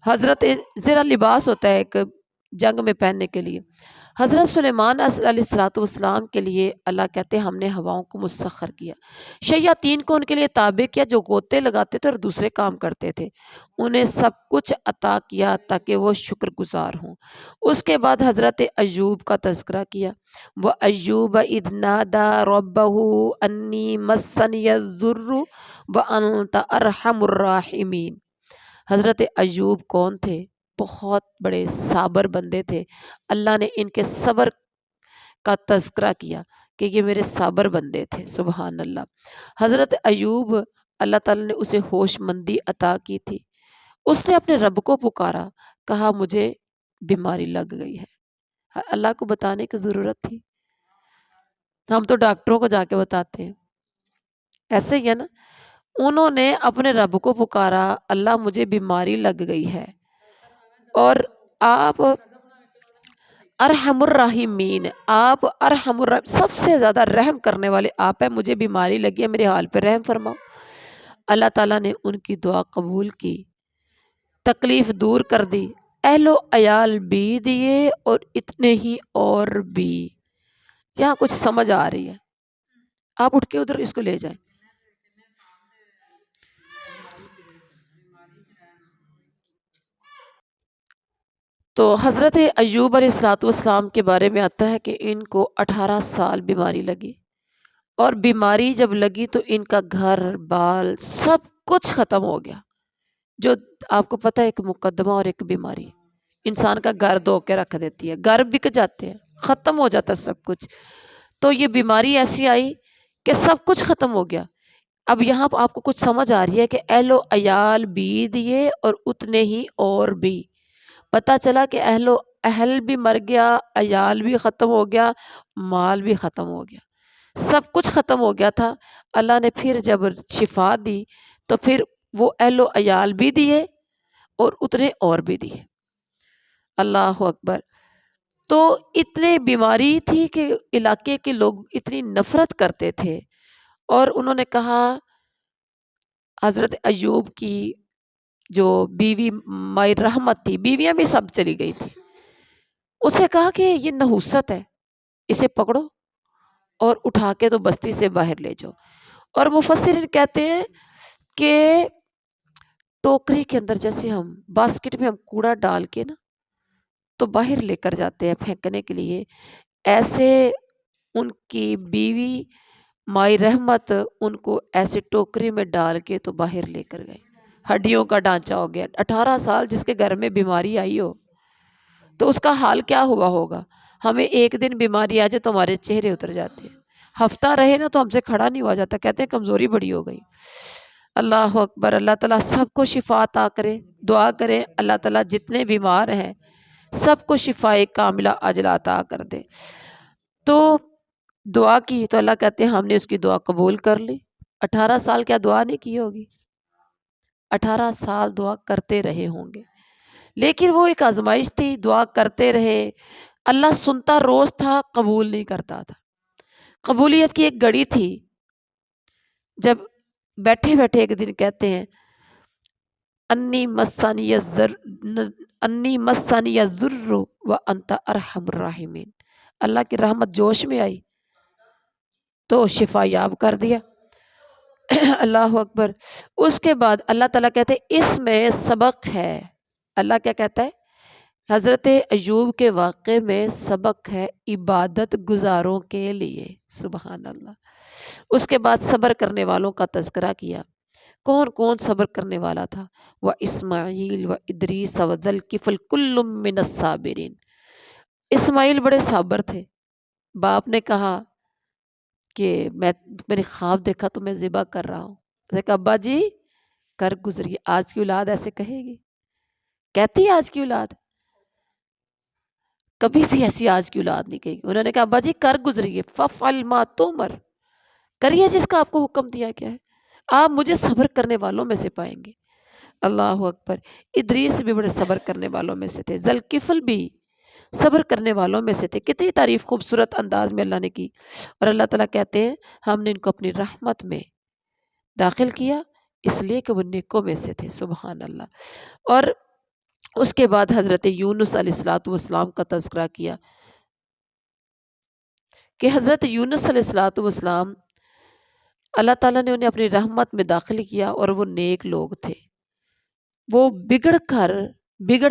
حضرت زرہ لباس ہوتا ہے ایک جنگ میں پہننے کے لیے۔ حضرت سلیمان علیہ السلام کے لیے اللہ کہتے ہیں ہم نے ہواؤں کو مسخر کیا، شیاطین کو ان کے لیے تابع کیا جو غوطے لگاتے تھے اور دوسرے کام کرتے تھے، انہیں سب کچھ عطا کیا تاکہ وہ شکر گزار ہوں۔ اس کے بعد حضرت ایوب کا تذکرہ کیا، وَأَيُّوبَ إِذْ نَادَى رَبَّهُ أَنِّي مَسَّنِيَ الضُّرُّ وَأَنْتَ أَرْحَمُ الرَّاحِمِينَ۔ حضرت ایوب کون تھے؟ بہت بڑے صابر بندے تھے، اللہ نے ان کے صبر کا تذکرہ کیا کہ یہ میرے صابر بندے تھے. سبحان اللہ. حضرت ایوب اللہ تعالیٰ نے اسے ہوش مندی عطا کی تھی. اس نے اپنے رب کو پکارا، کہا مجھے بیماری لگ گئی ہے. اللہ کو بتانے کی ضرورت تھی؟ ہم تو ڈاکٹروں کو جا کے بتاتے ہیں. ایسے ہی ہے نا، انہوں نے اپنے رب کو پکارا، اللہ مجھے بیماری لگ گئی ہے. اور آپ ارحم الراحمین، آپ ارحم الرحیم، سب سے زیادہ رحم کرنے والے آپ ہیں. مجھے بیماری لگی ہے، میرے حال پہ رحم فرماؤ. اللہ تعالیٰ نے ان کی دعا قبول کی، تکلیف دور کر دی، اہل و عیال بھی دیے اور اتنے ہی اور بھی. یہاں کچھ سمجھ آ رہی ہے؟ آپ اٹھ کے ادھر اس کو لے جائیں. تو حضرت ایوب علیہ الصلوۃ والسلام کے بارے میں آتا ہے کہ ان کو 18 سال بیماری لگی، اور بیماری جب لگی تو ان کا گھر بال سب کچھ ختم ہو گیا. جو آپ کو پتہ ہے ایک مقدمہ اور ایک بیماری انسان کا گھر دھو کے رکھ دیتی ہے، گھر بک جاتے ہیں، ختم ہو جاتا ہے سب کچھ. تو یہ بیماری ایسی آئی کہ سب کچھ ختم ہو گیا. اب یہاں آپ کو کچھ سمجھ آ رہی ہے کہ اہل و عیال بھی دیے اور اتنے ہی اور بھی. پتہ چلا کہ اہل بھی مر گیا، عیال بھی ختم ہو گیا، مال بھی ختم ہو گیا، سب کچھ ختم ہو گیا تھا. اللہ نے پھر جب شفا دی تو پھر وہ اہل و عیال بھی دیے اور اتنے اور بھی دیے. اللہ اکبر. تو اتنے بیماری تھی کہ علاقے کے لوگ اتنی نفرت کرتے تھے. اور انہوں نے کہا، حضرت ایوب کی جو بیوی مائی رحمت تھی، بیویاں بھی سب چلی گئی تھی، اسے کہا کہ یہ نحوست ہے، اسے پکڑو اور اٹھا کے تو بستی سے باہر لے جاؤ. اور مفسرین کہتے ہیں کہ ٹوکری کے اندر جیسے ہم باسکٹ میں ہم کوڑا ڈال کے نا تو باہر لے کر جاتے ہیں پھینکنے کے لیے، ایسے ان کی بیوی مائی رحمت ان کو ایسے ٹوکری میں ڈال کے تو باہر لے کر گئے. ہڈیوں کا ڈھانچہ ہو گیا. 18 سال جس کے گھر میں بیماری آئی ہو تو اس کا حال کیا ہوا ہوگا. ہمیں ایک دن بیماری آ جائے تو ہمارے چہرے اتر جاتے ہیں، ہفتہ رہے نا تو ہم سے کھڑا نہیں ہوا جاتا، کہتے ہیں کمزوری بڑی ہو گئی. اللہ اکبر. اللہ تعالیٰ سب کو شفا عطا کرے. دعا کریں اللہ تعالیٰ جتنے بیمار ہیں سب کو شفا کاملہ عاجلہ عطا کر دے. تو دعا کی تو اللہ کہتے ہیں ہم نے اس کی دعا قبول کر لی. 18 سال کیا دعا نہیں کی ہوگی؟ 18 سال دعا کرتے رہے ہوں گے. لیکن وہ ایک آزمائش تھی، دعا کرتے رہے. اللہ سنتا روز تھا، قبول نہیں کرتا تھا. قبولیت کی ایک گھڑی تھی. جب بیٹھے بیٹھے ایک دن کہتے ہیں انی مسانی الضر وانت ارحم الراحمین، اللہ کی رحمت جوش میں آئی تو شفا یاب کر دیا. اللہ اکبر. اس کے بعد اللہ تعالیٰ کہتے ہیں اس میں سبق ہے. اللہ کیا کہتا ہے؟ حضرت ایوب کے واقعے میں سبق ہے عبادت گزاروں کے لیے. سبحان اللہ. اس کے بعد صبر کرنے والوں کا تذکرہ کیا. کون کون صبر کرنے والا تھا؟ وہ اسماعیل و ادریس و ذوالکفل کل من الصابرین. اسماعیل بڑے صابر تھے. باپ نے کہا کہ میں نے خواب دیکھا تو میں ذبح کر رہا ہوں. کہا ابا جی کر گزریے. آج کی اولاد ایسے کہے گی؟ کہتی ہے آج کی اولاد؟ کبھی بھی ایسی آج کی اولاد نہیں کہے گی. انہوں نے کہا ابا جی کر گزریے، ففعل ما تؤمر، کریے جس کا آپ کو حکم دیا گیا ہے. آپ مجھے صبر کرنے والوں میں سے پائیں گے. اللہ اکبر. ادریس بھی بڑے صبر کرنے والوں میں سے تھے. ذوالکفل بھی صبر کرنے والوں میں سے تھے. کتنی تعریف خوبصورت انداز میں اللہ نے کی. اور اللہ تعالیٰ کہتے ہیں ہم نے ان کو اپنی رحمت میں داخل کیا اس لیے کہ وہ نیکوں میں سے تھے. سبحان اللہ. اور اس کے بعد حضرت یونس علیہ الصلوۃ والسلام کا تذکرہ کیا کہ حضرت یونس علیہ الصلوۃ والسلام اللہ تعالیٰ نے انہیں اپنی رحمت میں داخل کیا اور وہ نیک لوگ تھے. وہ بگڑ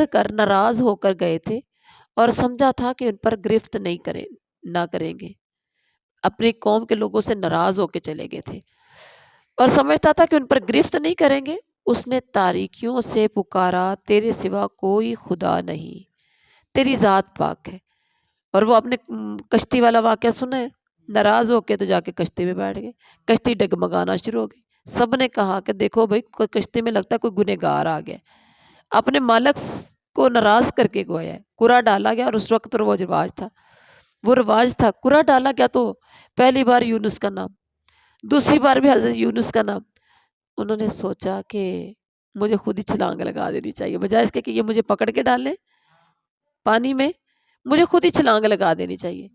کر ناراض ہو کر گئے تھے اور سمجھا تھا کہ ان پر گرفت نہ کریں گے. اپنی قوم کے لوگوں سے ناراض ہو کے چلے گئے تھے اور سمجھتا تھا کہ ان پر گرفت نہیں کریں گے. اس نے تاریکیوں سے پکارا تیرے سوا کوئی خدا نہیں، تیری ذات پاک ہے. اور وہ اپنے کشتی والا واقعہ سنا ہے، ناراض ہو کے تو جا کے کشتی میں بیٹھ گئے، کشتی ڈگمگانا شروع ہو گئی، سب نے کہا کہ دیکھو بھائی کوئی کشتی میں لگتا ہے کوئی گنہگار آ گیا، اپنے مالک کو ناراض کر کے گویا ہے، قرا ڈالا گیا، اور اس وقت تو وہ رواج تھا، قرا ڈالا گیا تو پہلی بار یونس کا نام، دوسری بار بھی حضرت یونس کا نام۔ انہوں نے سوچا کہ مجھے خود ہی چھلانگ لگا دینی چاہیے، بجائے اس کے کہ یہ مجھے پکڑ کے ڈالیں پانی میں، مجھے خود ہی چھلانگ لگا دینی چاہیے۔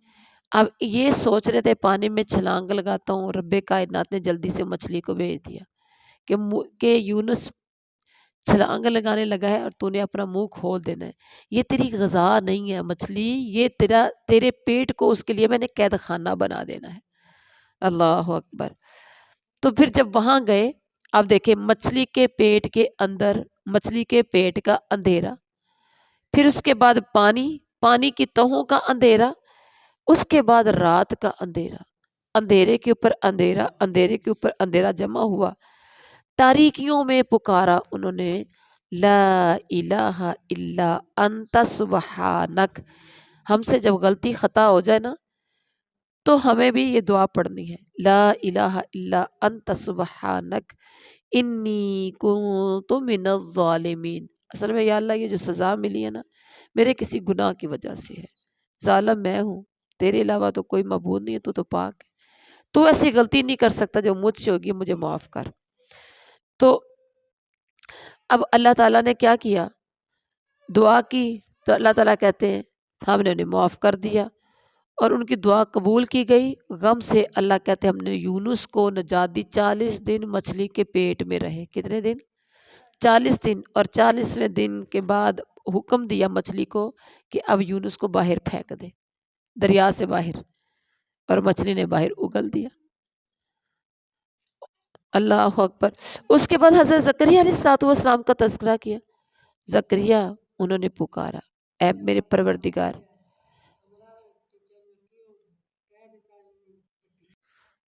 اب یہ سوچ رہے تھے پانی میں چھلانگ لگاتا ہوں، رب کائنات نے جلدی سے مچھلی کو بھیج دیا کہ یونس چھلانگ لگانے لگا ہے اور تو نے اپنا منہ کھول دینا ہے، یہ تیری غذا نہیں ہے مچھلی، یہ تیرے پیٹ کو اس کے لیے میں نے قید خانہ بنا دینا ہے۔ اللہ اکبر۔ تو پھر جب وہاں گئے، اب دیکھیں مچھلی کے پیٹ کے اندر، مچھلی کے پیٹ کا اندھیرا، پھر اس کے بعد پانی کی تہوں کا اندھیرا، اس کے بعد رات کا اندھیرا، اندھیرے کے اوپر اندھیرا، اندھیرے کے اوپر اندھیرا جمع ہوا، تاریکیوں میں پکارا انہوں نے، لا الہ الا انت سبحانک۔ ہم سے جب غلطی خطا ہو جائے نا تو ہمیں بھی یہ دعا پڑھنی ہے، لا الہ الا انت سبحانک انی کنت من الظالمین۔ اصل میں یا اللہ یہ جو سزا ملی ہے نا میرے کسی گناہ کی وجہ سے ہے، ظالم میں ہوں، تیرے علاوہ تو کوئی معبود نہیں ہے، تو پاک ہے، تو ایسی غلطی نہیں کر سکتا جو مجھ سے ہوگی، مجھے معاف کر۔ تو اب اللہ تعالیٰ نے کیا کیا، دعا کی تو اللہ تعالیٰ کہتے ہیں ہم نے انہیں معاف کر دیا اور ان کی دعا قبول کی گئی۔ غم سے اللہ کہتے ہیں ہم نے یونس کو نجات دی، 40 دن مچھلی کے پیٹ میں رہے، کتنے دن؟ 40 دن، اور 40ویں دن کے بعد حکم دیا مچھلی کو کہ اب یونس کو باہر پھینک دے، دریا سے باہر، اور مچھلی نے باہر اگل دیا۔ اللہ اکبر۔ اس کے بعد حضرت زکریا علیہ السلام کا تذکرہ کیا، زکریا انہوں نے پکارا، اے میرے پروردگار۔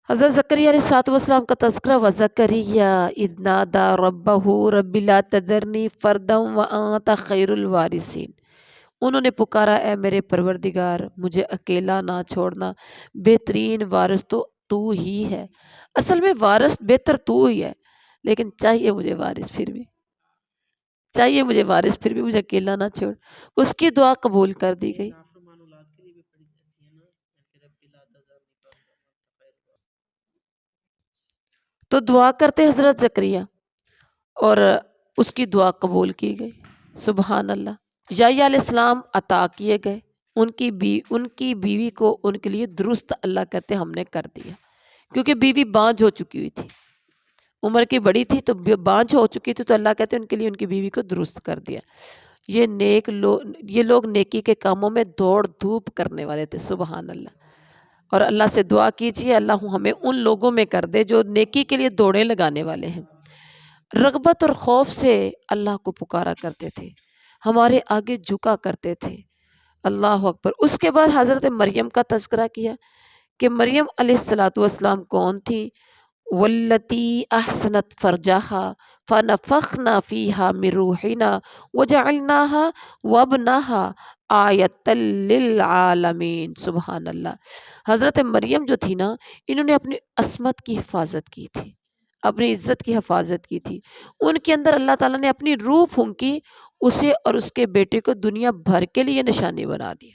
حضرت زکریا علیہ السلام کا تذکرہ، وزکریا اذ نادى ربہ رب لا تذرنی فردا وانت خیر الوارثین۔ انہوں نے پکارا، اے میرے پروردگار مجھے اکیلا نہ چھوڑنا، بہترین وارث تو ہی ہے۔ اصل میں وارث بہتر تو ہی ہے، لیکن چاہیے مجھے وارث پھر بھی، مجھے اکیلا نہ چھوڑ۔ اس کی دعا قبول کر دی گئی۔ تو دعا کرتے حضرت زکریا اور اس کی دعا قبول کی گئی، سبحان اللہ۔ یحییٰ علیہ السلام عطا کیے گئے، ان کی بیوی کو ان کے لیے درست اللہ کہتے ہم نے کر دیا، کیونکہ بیوی بانجھ ہو چکی ہوئی تھی، عمر کی بڑی تھی تو بانجھ ہو چکی تھی، تو اللہ کہتے ہیں ان کے لیے ان کی بیوی کو درست کر دیا۔ یہ لوگ نیکی کے کاموں میں دوڑ دھوپ کرنے والے تھے، سبحان اللہ۔ اور اللہ سے دعا کیجیے اللہ ہمیں ان لوگوں میں کر دے جو نیکی کے لیے دوڑیں لگانے والے ہیں، رغبت اور خوف سے اللہ کو پکارا کرتے تھے، ہمارے آگے جھکا کرتے تھے۔ اللہ اکبر۔ اس کے بعد حضرت مریم کا تذکرہ کیا کہ مریم علیہ السلام کون تھی، والتی احسنت فرجہا فنفخنا فیہا من روحنا وجعلناہا وابنہا آیۃ للعالمین، سبحان اللہ۔ حضرت مریم جو تھی نا، انہوں نے اپنی عصمت کی حفاظت کی تھی، اپنی عزت کی حفاظت کی تھی، ان کے اندر اللہ تعالیٰ نے اپنی روح پھونکی، اسے اور اس کے بیٹے کو دنیا بھر کے لیے نشانی بنا دیا۔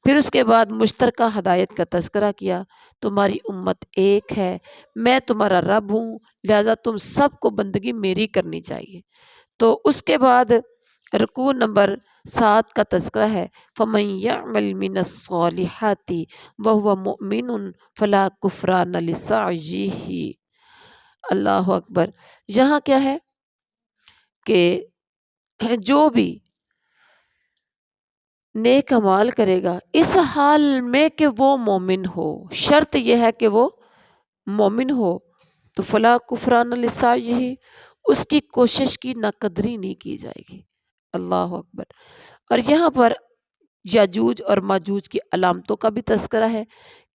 پھر اس کے بعد مشترکہ ہدایت کا تذکرہ کیا، تمہاری امت ایک ہے، میں تمہارا رب ہوں، لہذا تم سب کو بندگی میری کرنی چاہیے۔ تو اس کے بعد رکوع نمبر 7 کا تذکرہ ہے، فَمَن يَعْمَلْ مِنَ الصَّالِحَاتِ وَهُوَ مُؤْمِنٌ فَلَا كُفْرَانَ لِسَعْيِهِ۔ اللہ اکبر۔ یہاں کیا ہے کہ جو بھی نیک اعمال کرے گا اس حال میں کہ وہ مومن ہو، شرط یہ ہے کہ وہ مومن ہو، تو فلا کفران لسعیہ، اس کی کوشش کی ناقدری نہیں کی جائے گی۔ اللہ اکبر۔ اور یہاں پر یاجوج اور ماجوج کی علامتوں کا بھی تذکرہ ہے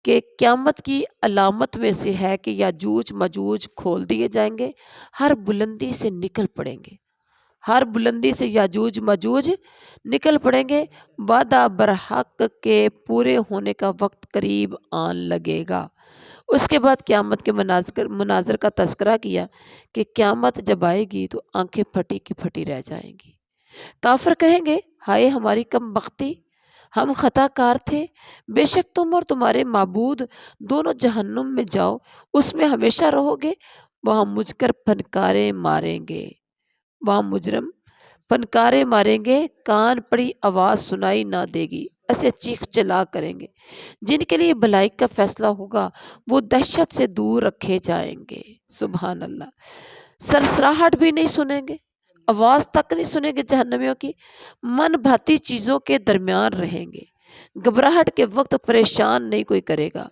کہ قیامت کی علامت میں سے ہے کہ یاجوج ماجوج کھول دیے جائیں گے، ہر بلندی سے نکل پڑیں گے، ہر بلندی سے یاجوج ماجوج نکل پڑیں گے، وعدہ برحق کے پورے ہونے کا وقت قریب آن لگے گا۔ اس کے بعد قیامت کے مناظر کا تذکرہ کیا کہ قیامت جب آئے گی تو آنکھیں پھٹی کی پھٹی رہ جائیں گی۔ کافر کہیں گے ہائے ہماری کم بختی، ہم خطا کار تھے، بے شک تم اور تمہارے معبود دونوں جہنم میں جاؤ، اس میں ہمیشہ رہو گے، وہاں مجھ کر پھنکارے ماریں گے، وہاں مجرم پھنکارے ماریں گے، کان پڑی آواز سنائی نہ دے گی، ایسے چیخ چلا کریں گے۔ جن کے لیے بھلائی کا فیصلہ ہوگا وہ دہشت سے دور رکھے جائیں گے۔ سبحان اللہ۔ سرسراہٹ بھی نہیں سنیں گے، آواز تک نہیں سنیں گے جہنمیوں کی، من بھاتی چیزوں کے درمیان رہیں گے، گھبراہٹ کے وقت پریشان نہیں کوئی کرے گا،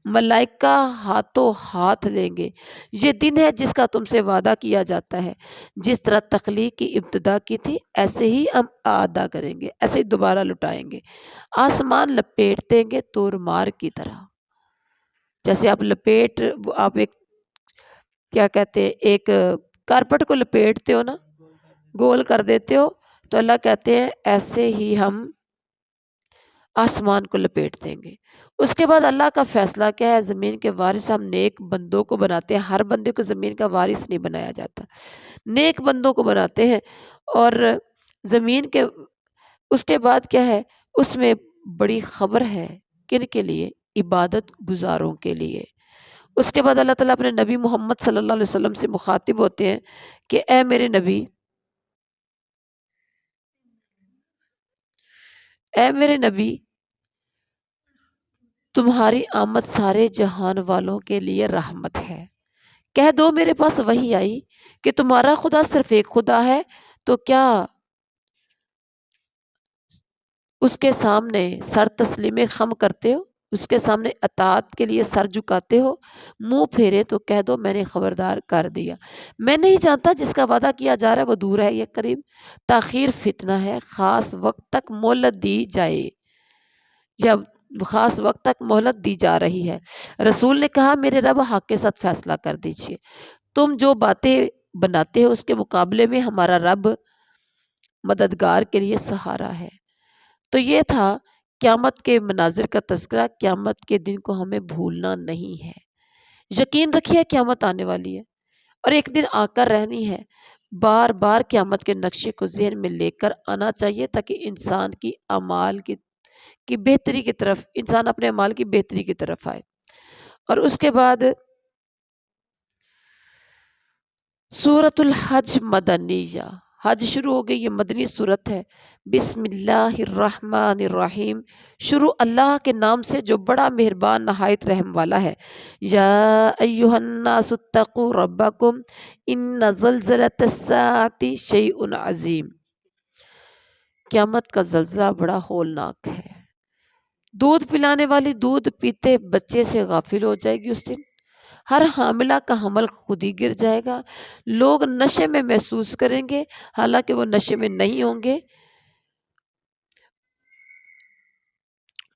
ملائکہ ہاتھوں ہاتھ لیں گے۔ یہ دن ہے جس کا تم سے وعدہ کیا جاتا ہے، جس طرح تخلیق کی ابتدا کی تھی ایسے ہی ہم ادا کریں گے، ایسے ہی دوبارہ لٹائیں گے۔ آسمان لپیٹ دیں گے توڑ مار کی طرح، جیسے آپ ایک کیا کہتے ہیں، ایک کارپٹ کو لپیٹتے ہو نا، گول کر دیتے ہو، تو اللہ کہتے ہیں ایسے ہی ہم آسمان کو لپیٹ دیں گے۔ اس کے بعد اللہ کا فیصلہ کیا ہے، زمین کے وارث ہم نیک بندوں کو بناتے ہیں، ہر بندے کو زمین کا وارث نہیں بنایا جاتا، نیک بندوں کو بناتے ہیں۔ اور زمین کے اس کے بعد کیا ہے، اس میں بڑی خبر ہے، کن کے لیے؟ عبادت گزاروں کے لیے۔ اس کے بعد اللہ تعالیٰ اپنے نبی محمد صلی اللہ علیہ وسلم سے مخاطب ہوتے ہیں کہ اے میرے نبی، اے میرے نبی، تمہاری آمد سارے جہان والوں کے لیے رحمت ہے۔ کہہ دو میرے پاس وحی آئی کہ تمہارا خدا صرف ایک خدا ہے، تو کیا اس کے سامنے سر تسلیم خم کرتے ہو، اس کے سامنے اطاعت کے لیے سر جھکاتے ہو؟ منہ پھیرے تو کہہ دو میں نے خبردار کر دیا، میں نہیں جانتا جس کا وعدہ کیا جا رہا ہے وہ دور ہے یا قریب، تاخیر فتنہ ہے، خاص وقت تک مہلت دی جائے یا خاص وقت تک مہلت دی جا رہی ہے۔ رسول نے کہا میرے رب حق کے ساتھ فیصلہ کر دیجئے، تم جو باتیں بناتے ہو اس کے مقابلے میں ہمارا رب مددگار کے لیے سہارا ہے۔ تو یہ تھا قیامت کے مناظر کا تذکرہ۔ قیامت کے دن کو ہمیں بھولنا نہیں ہے، یقین رکھیے قیامت آنے والی ہے اور ایک دن آ کر رہنی ہے۔ بار بار قیامت کے نقشے کو ذہن میں لے کر آنا چاہیے تاکہ انسان کی اعمال کی بہتری کی طرف، انسان اپنے اعمال کی بہتری کی طرف آئے۔ اور اس کے بعد سورۃ الحج مدنیہ، حج شروع ہو گئی، یہ مدنی صورت ہے۔ بسم اللہ الرحمن الرحیم، شروع اللہ کے نام سے جو بڑا مہربان نہایت رحم والا ہے۔ یا ایہا الناس اتقوا ربکم ان زلزلۃ الساعۃ شیء عظیم، قیامت کا زلزلہ بڑا ہولناک ہے۔ دودھ پلانے والی دودھ پیتے بچے سے غافل ہو جائے گی اس دن، ہر حاملہ کا حمل خود ہی گر جائے گا، لوگ نشے میں محسوس کریں گے حالانکہ وہ نشے میں نہیں ہوں گے۔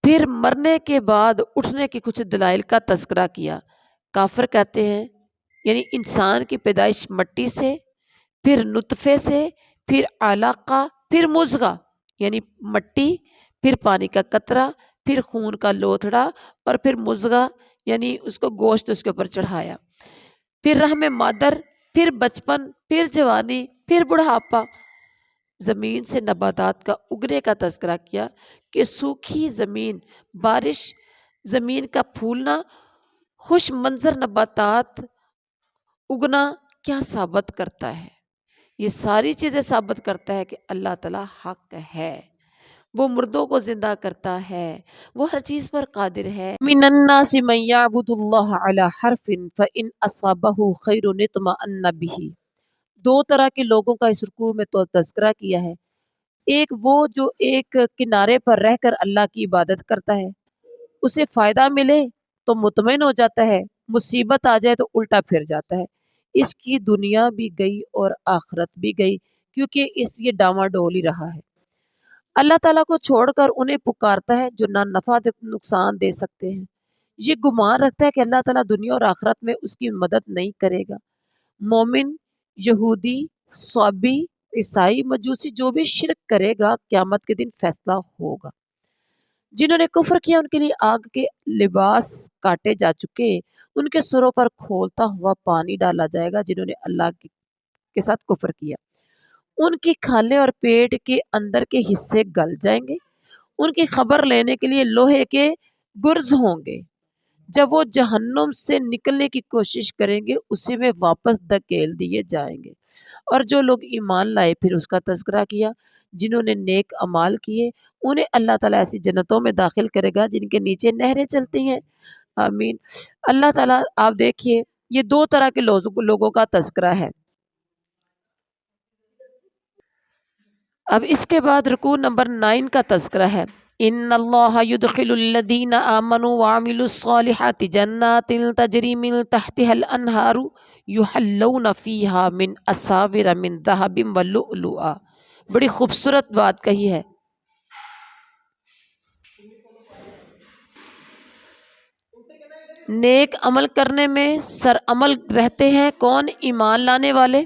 پھر مرنے کے بعد اٹھنے کے کچھ دلائل کا تذکرہ کیا۔ کافر کہتے ہیں یعنی انسان کی پیدائش مٹی سے، پھر نطفے سے، پھر علاقہ، پھر مضغہ یعنی مٹی، پھر پانی کا قطرہ، پھر خون کا لوتھڑا، اور پھر مضغہ یعنی اس کو گوشت اس کے اوپر چڑھایا، پھر رحم مادر، پھر بچپن، پھر جوانی، پھر بڑھاپا۔ زمین سے نباتات کا اگنے کا تذکرہ کیا کہ سوکھی زمین، بارش، زمین کا پھولنا، خوش منظر نباتات اگنا کیا ثابت کرتا ہے؟ یہ ساری چیزیں ثابت کرتا ہے کہ اللہ تعالیٰ حق ہے، وہ مردوں کو زندہ کرتا ہے، وہ ہر چیز پر قادر ہے۔ من الناس من یعبد اللہ علی حرف فإن اصابہ خیر اطمأن بہ، دو طرح کے لوگوں کا اس رکوع میں تو تذکرہ کیا ہے۔ ایک وہ جو ایک کنارے پر رہ کر اللہ کی عبادت کرتا ہے، اسے فائدہ ملے تو مطمئن ہو جاتا ہے، مصیبت آ جائے تو الٹا پھر جاتا ہے، اس کی دنیا بھی گئی اور آخرت بھی گئی، کیونکہ یہ ڈاواڈول ہی رہا ہے۔ اللہ تعالیٰ کو چھوڑ کر انہیں پکارتا ہے جو نہ نفع نقصان دے سکتے ہیں، یہ گمان رکھتا ہے کہ اللہ تعالیٰ دنیا اور آخرت میں اس کی مدد نہیں کرے گا۔ مومن، یہودی، صابی، عیسائی مجوسی جو بھی شرک کرے گا قیامت کے دن فیصلہ ہوگا۔ جنہوں نے کفر کیا ان کے لیے آگ کے لباس کاٹے جا چکے، ان کے سروں پر کھولتا ہوا پانی ڈالا جائے گا۔ جنہوں نے اللہ کے ساتھ کفر کیا ان کی کھالیں اور پیٹ کے اندر کے حصے گل جائیں گے، ان کی خبر لینے کے لیے لوہے کے گرز ہوں گے، جب وہ جہنم سے نکلنے کی کوشش کریں گے اسی میں واپس دھکیل دیے جائیں گے۔ اور جو لوگ ایمان لائے پھر اس کا تذکرہ کیا، جنہوں نے نیک اعمال کیے، انہیں اللہ تعالیٰ ایسی جنتوں میں داخل کرے گا جن کے نیچے نہریں چلتی ہیں۔ آمین۔ اللہ تعالیٰ آپ دیکھیے یہ دو طرح کے لوگوں کا تذکرہ ہے۔ اب اس کے بعد رکوع نمبر 9 کا تذکرہ ہے۔ ان اللہ يدخل الذین آمنوا وعملوا الصالحات جنات تجری من تحتها الانہار یحلون فیہا من اساور من ذہب ولؤلؤا۔ بڑی خوبصورت بات کہی ہے۔ نیک عمل کرنے میں سر عمل رہتے ہیں کون؟ ایمان لانے والے۔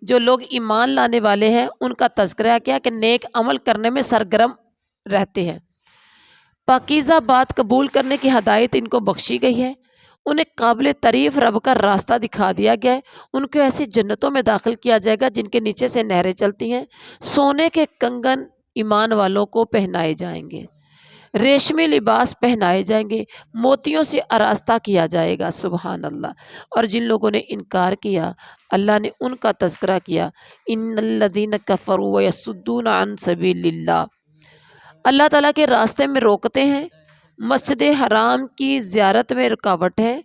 جو لوگ ایمان لانے والے ہیں ان کا تذکرہ کیا کہ نیک عمل کرنے میں سرگرم رہتے ہیں۔ پاکیزہ بات قبول کرنے کی ہدایت ان کو بخشی گئی ہے، انہیں قابل تعریف رب کا راستہ دکھا دیا گیا ہے، ان کو ایسی جنتوں میں داخل کیا جائے گا جن کے نیچے سے نہریں چلتی ہیں، سونے کے کنگن ایمان والوں کو پہنائے جائیں گے، ریشمی لباس پہنائے جائیں گے، موتیوں سے آراستہ کیا جائے گا۔ سبحان اللہ۔ اور جن لوگوں نے انکار کیا اللہ نے ان کا تذکرہ کیا، ان الذین کفروا ویصدون عن سبیل اللہ، اللہ تعالیٰ کے راستے میں روکتے ہیں، مسجد حرام کی زیارت میں رکاوٹ ہے،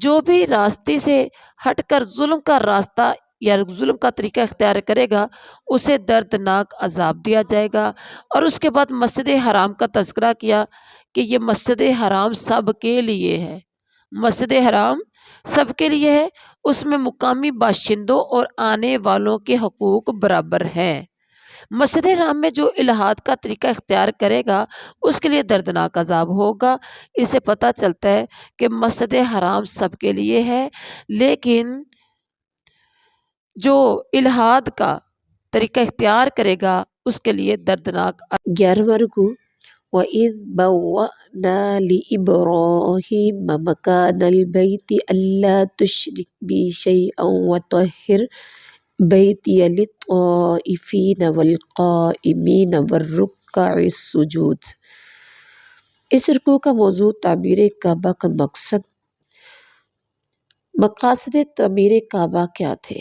جو بھی راستے سے ہٹ کر ظلم کا راستہ یا ظلم کا طریقہ اختیار کرے گا اسے دردناک عذاب دیا جائے گا۔ اور اس کے بعد مسجد حرام کا تذکرہ کیا کہ یہ مسجد حرام سب کے لیے ہے، مسجد حرام سب کے لیے ہے، اس میں مقامی باشندوں اور آنے والوں کے حقوق برابر ہیں۔ مسجد حرام میں جو الحاد کا طریقہ اختیار کرے گا اس کے لیے دردناک عذاب ہوگا۔ اس سے پتہ چلتا ہے کہ مسجد حرام سب کے لیے ہے، لیکن جو الحاد کا طریقہ اختیار کرے گا اس کے لیے دردناک 11واں رکوع وَإِذْ بَوَّأْنَا لِإِبْرَاهِيمَ مَكَانَ الْبَيْتِ أَلَّا تُشْرِكْ بِي شَيْئًا وَطَهِّرْ بَيْتِيَ لِلطَّائِفِينَ وَالْقَائِمِينَ وَالرُّكَّعِ السُّجُودِ۔ اس رکوع کا موضوع تعمیر کعبہ کا مقاصد تعمیر کعبہ کیا تھے؟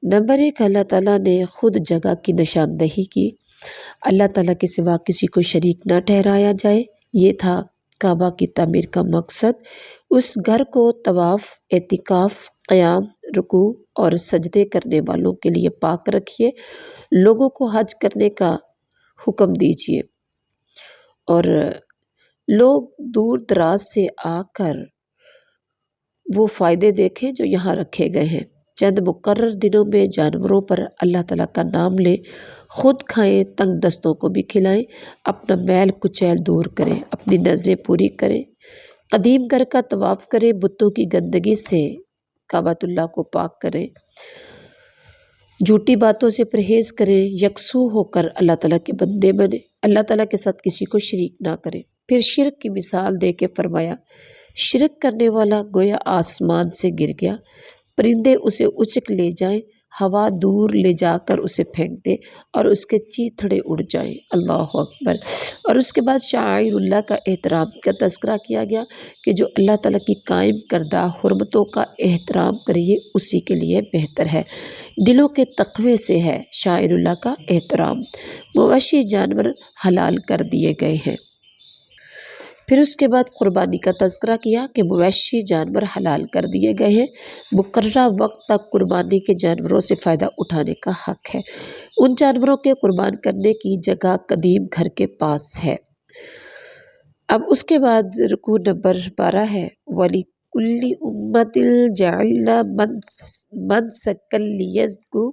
نمبر 1، اللہ تعالیٰ نے خود جگہ کی نشاندہی کی، اللہ تعالیٰ کے سوا کسی کو شریک نہ ٹھہرایا جائے، یہ تھا کعبہ کی تعمیر کا مقصد۔ اس گھر کو طواف، اعتکاف، قیام، رکوع اور سجدے کرنے والوں کے لیے پاک رکھیے، لوگوں کو حج کرنے کا حکم دیجیے، اور لوگ دور دراز سے آ کر وہ فائدے دیکھیں جو یہاں رکھے گئے ہیں۔ چند مقرر دنوں میں جانوروں پر اللہ تعالیٰ کا نام لیں، خود کھائیں، تنگ دستوں کو بھی کھلائیں، اپنا میل کچیل دور کریں، اپنی نظریں پوری کریں، قدیم گھر کا طواف کریں، بتوں کی گندگی سے کعبۃ اللہ کو پاک کریں، جھوٹی باتوں سے پرہیز کریں، یکسو ہو کر اللہ تعالیٰ کے بندے بنیں، اللہ تعالیٰ کے ساتھ کسی کو شریک نہ کریں۔ پھر شرک کی مثال دے کے فرمایا، شرک کرنے والا گویا آسمان سے گر گیا، پرندے اسے اچک لے جائیں، ہوا دور لے جا کر اسے پھینک دے اور اس کے چیتھڑے اڑ جائیں۔ اللہ اکبر۔ اور اس کے بعد شعائر اللہ کا احترام کا تذکرہ کیا گیا کہ جو اللہ تعالیٰ کی قائم کردہ حرمتوں کا احترام کریے اسی کے لیے بہتر ہے، دلوں کے تقوی سے ہے شعائر اللہ کا احترام۔ مویشی جانور حلال کر دیے گئے ہیں۔ پھر اس کے بعد قربانی کا تذکرہ کیا کہ مویشی جانور حلال کر دیے گئے ہیں، مقررہ وقت تک قربانی کے جانوروں سے فائدہ اٹھانے کا حق ہے، ان جانوروں کے قربان کرنے کی جگہ قدیم گھر کے پاس ہے۔ اب اس کے بعد رکوع نمبر 12 ہے، وَلِكُلِّ أُمَّةٍ جَعَلْنَا مَنسَكًا لِيَذْكُرُوا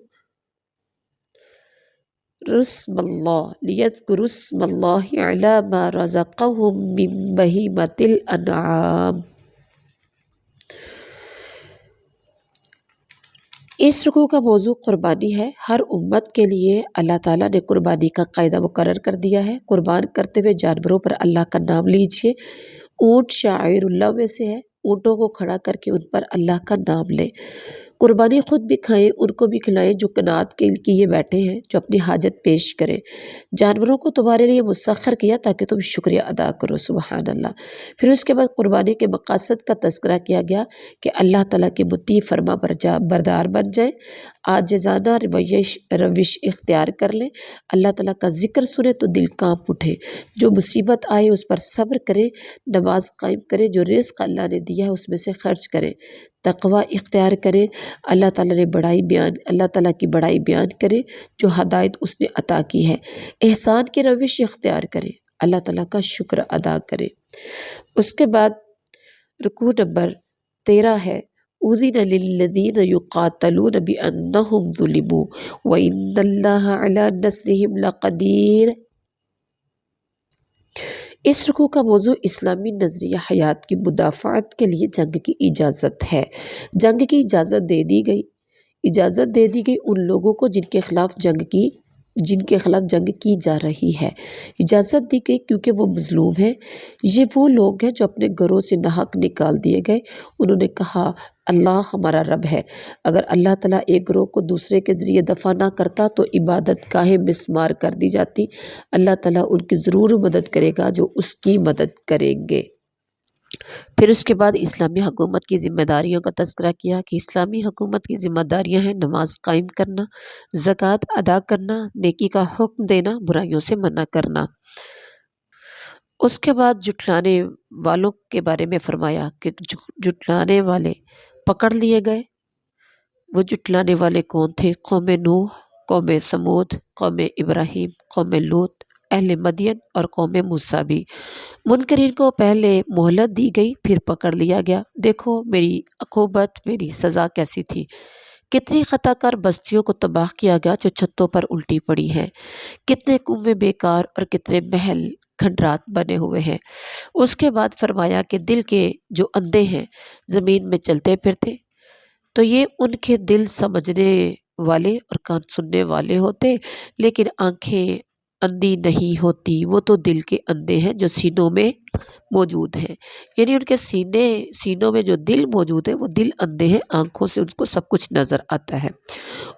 اسْمَ اللَّهِ عَلَى مَا رَزَقَهُم مِّن بَهِيمَةِ الْأَنْعَامِ۔ اس رکوع کا موضوع قربانی ہے۔ ہر امت کے لیے اللہ تعالیٰ نے قربانی کا قاعدہ مقرر کر دیا ہے۔ قربان کرتے ہوئے جانوروں پر اللہ کا نام لیجیے۔ اونٹ شاعر اللہ میں سے ہے، اونٹوں کو کھڑا کر کے ان پر اللہ کا نام لیں۔ قربانی خود بھی کھائیں، ان کو بھی کھلائیں جو قناعت کے لیے بیٹھے ہیں، جو اپنی حاجت پیش کریں۔ جانوروں کو تمہارے لیے مسخر کیا تاکہ تم شکریہ ادا کرو، سبحان اللہ۔ پھر اس کے بعد قربانی کے مقاصد کا تذکرہ کیا گیا کہ اللہ تعالیٰ کے مطیع فرما بردار بن جائیں، عاجزانہ روش اختیار کر لیں، اللہ تعالیٰ کا ذکر سنیں تو دل کانپ اٹھے، جو مصیبت آئے اس پر صبر کریں، نماز قائم کریں، جو رزق اللہ نے دیا ہے اس میں سے خرچ کریں، تقوی اختیار کریں، اللہ تعالیٰ کی بڑائی بیان کریں جو ہدایت اس نے عطا کی ہے، احسان کی روش اختیار کریں، اللہ تعالیٰ کا شکر ادا کریں۔ اس کے بعد رکوع نمبر 13 ہے اذن للذین یقاتلون بانہم ظلموا وان اللہ علی نصرہم لقدیر۔ اس رکوع کا موضوع اسلامی نظریہ حیات کی مدافعت کے لیے جنگ کی اجازت ہے۔ جنگ کی اجازت دے دی گئی ان لوگوں کو جن کے خلاف جنگ کی جا رہی ہے۔ اجازت دی گئی کیونکہ وہ مظلوم ہیں۔ یہ وہ لوگ ہیں جو اپنے گھروں سے ناحق نکال دیے گئے۔ انہوں نے کہا اللہ ہمارا رب ہے، اگر اللہ تعالیٰ ایک گروہ کو دوسرے کے ذریعے دفع نہ کرتا تو عبادت گاہیں مسمار کر دی جاتی۔ اللہ تعالیٰ ان کی ضرور مدد کرے گا جو اس کی مدد کریں گے۔ پھر اس کے بعد اسلامی حکومت کی ذمہ داریوں کا تذکرہ کیا کہ اسلامی حکومت کی ذمہ داریاں ہیں نماز قائم کرنا، زکوٰۃ ادا کرنا، نیکی کا حکم دینا، برائیوں سے منع کرنا۔ اس کے بعد جھٹلانے والوں کے بارے میں فرمایا کہ جھٹلانے والے پکڑ لیے گئے۔ وہ جھٹلانے والے کون تھے؟ قوم نوح، قوم سمود، قوم ابراہیم، قوم لوط، اہل مدین اور قوم موسیٰ بھی۔ منکرین کو پہلے مہلت دی گئی پھر پکڑ لیا گیا۔ دیکھو میری عقوبت، میری سزا کیسی تھی۔ کتنی خطا کار بستیوں کو تباہ کیا گیا جو چھتوں پر الٹی پڑی ہیں، کتنے کنویں بیکار اور کتنے محل کھنڈرات بنے ہوئے ہیں۔ اس کے بعد فرمایا کہ دل کے جو اندھے ہیں زمین میں چلتے پھرتے تو یہ ان کے دل سمجھنے والے اور کان سننے والے ہوتے، لیکن آنکھیں اندھی نہیں ہوتی، وہ تو دل کے اندھے ہیں جو سینوں میں موجود ہیں، یعنی ان کے سینوں میں جو دل موجود ہے وہ دل اندھے ہیں، آنکھوں سے ان کو سب کچھ نظر آتا ہے۔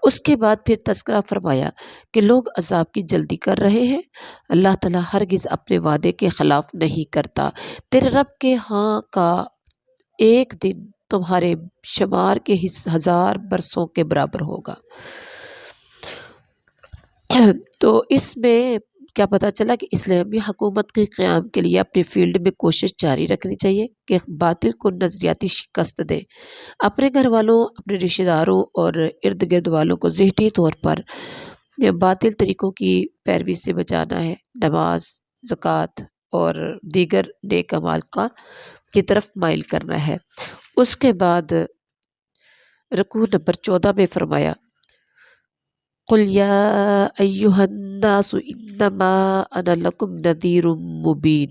اس کے بعد پھر تذکرہ فرمایا کہ لوگ عذاب کی جلدی کر رہے ہیں، اللہ تعالیٰ ہرگز اپنے وعدے کے خلاف نہیں کرتا۔ تیرے رب کے ہاں کا ایک دن تمہارے شمار کے 1000 برسوں کے برابر ہوگا۔ تو اس میں کیا پتہ چلا کہ اسلامی حکومت کے قیام کے لیے اپنے فیلڈ میں کوشش جاری رکھنی چاہیے کہ باطل کو نظریاتی شکست دے، اپنے گھر والوں، اپنے رشتہ داروں اور ارد گرد والوں کو ذہنی طور پر باطل طریقوں کی پیروی سے بچانا ہے، نماز، زکوٰۃ اور دیگر نیک اعمال کی طرف مائل کرنا ہے۔ اس کے بعد رکوع نمبر 14 میں فرمایا قُلْ يَا أَيُّهَا النَّاسُ إِنَّمَا أَنَا لَكُمْ نَذِيرٌ مُبِينٌ۔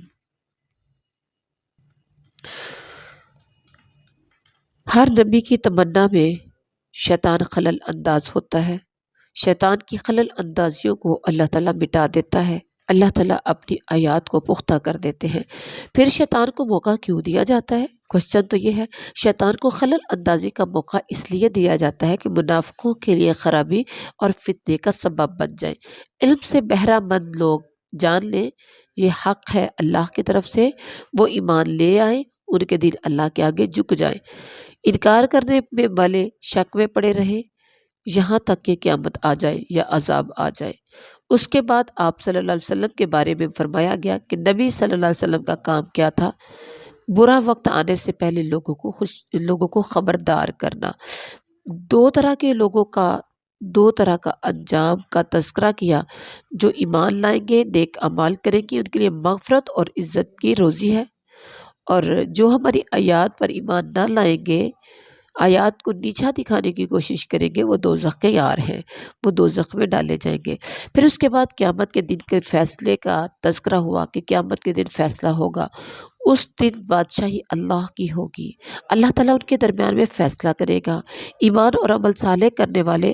ہر نبی کی تمنا میں شیطان خلل انداز ہوتا ہے، شیطان کی خلل اندازیوں کو اللہ تعالیٰ مٹا دیتا ہے، اللہ تعالیٰ اپنی آیات کو پختہ کر دیتے ہیں۔ پھر شیطان کو موقع کیوں دیا جاتا ہے؟ کوشچن تو یہ ہے، شیطان کو خلل اندازی کا موقع اس لیے دیا جاتا ہے کہ منافقوں کے لیے خرابی اور فتنے کا سبب بن جائے۔ علم سے بہرہ مند لوگ جان لیں یہ حق ہے اللہ کی طرف سے، وہ ایمان لے آئیں، ان کے دل اللہ کے آگے جھک جائیں، انکار کرنے میں والے شک میں پڑے رہیں یہاں تک کہ قیامت آ جائے یا عذاب آ جائے۔ اس کے بعد آپ صلی اللہ علیہ وسلم کے بارے میں فرمایا گیا کہ نبی صلی اللہ علیہ وسلم کا کام کیا تھا؟ برا وقت آنے سے پہلے لوگوں کو خبردار کرنا۔ دو طرح کا انجام کا تذکرہ کیا، جو ایمان لائیں گے، نیک اعمال کریں گے، ان کے لیے مغفرت اور عزت کی روزی ہے، اور جو ہماری آیات پر ایمان نہ لائیں گے، آیات کو نیچا دکھانے کی کوشش کریں گے، وہ دوزخ کے یار ہیں، وہ دوزخ میں ڈالے جائیں گے۔ پھر اس کے بعد قیامت کے دن کے فیصلے کا تذکرہ ہوا کہ قیامت کے دن فیصلہ ہوگا، اس دن بادشاہی اللہ کی ہوگی، اللہ تعالیٰ ان کے درمیان میں فیصلہ کرے گا۔ ایمان اور عمل صالح کرنے والے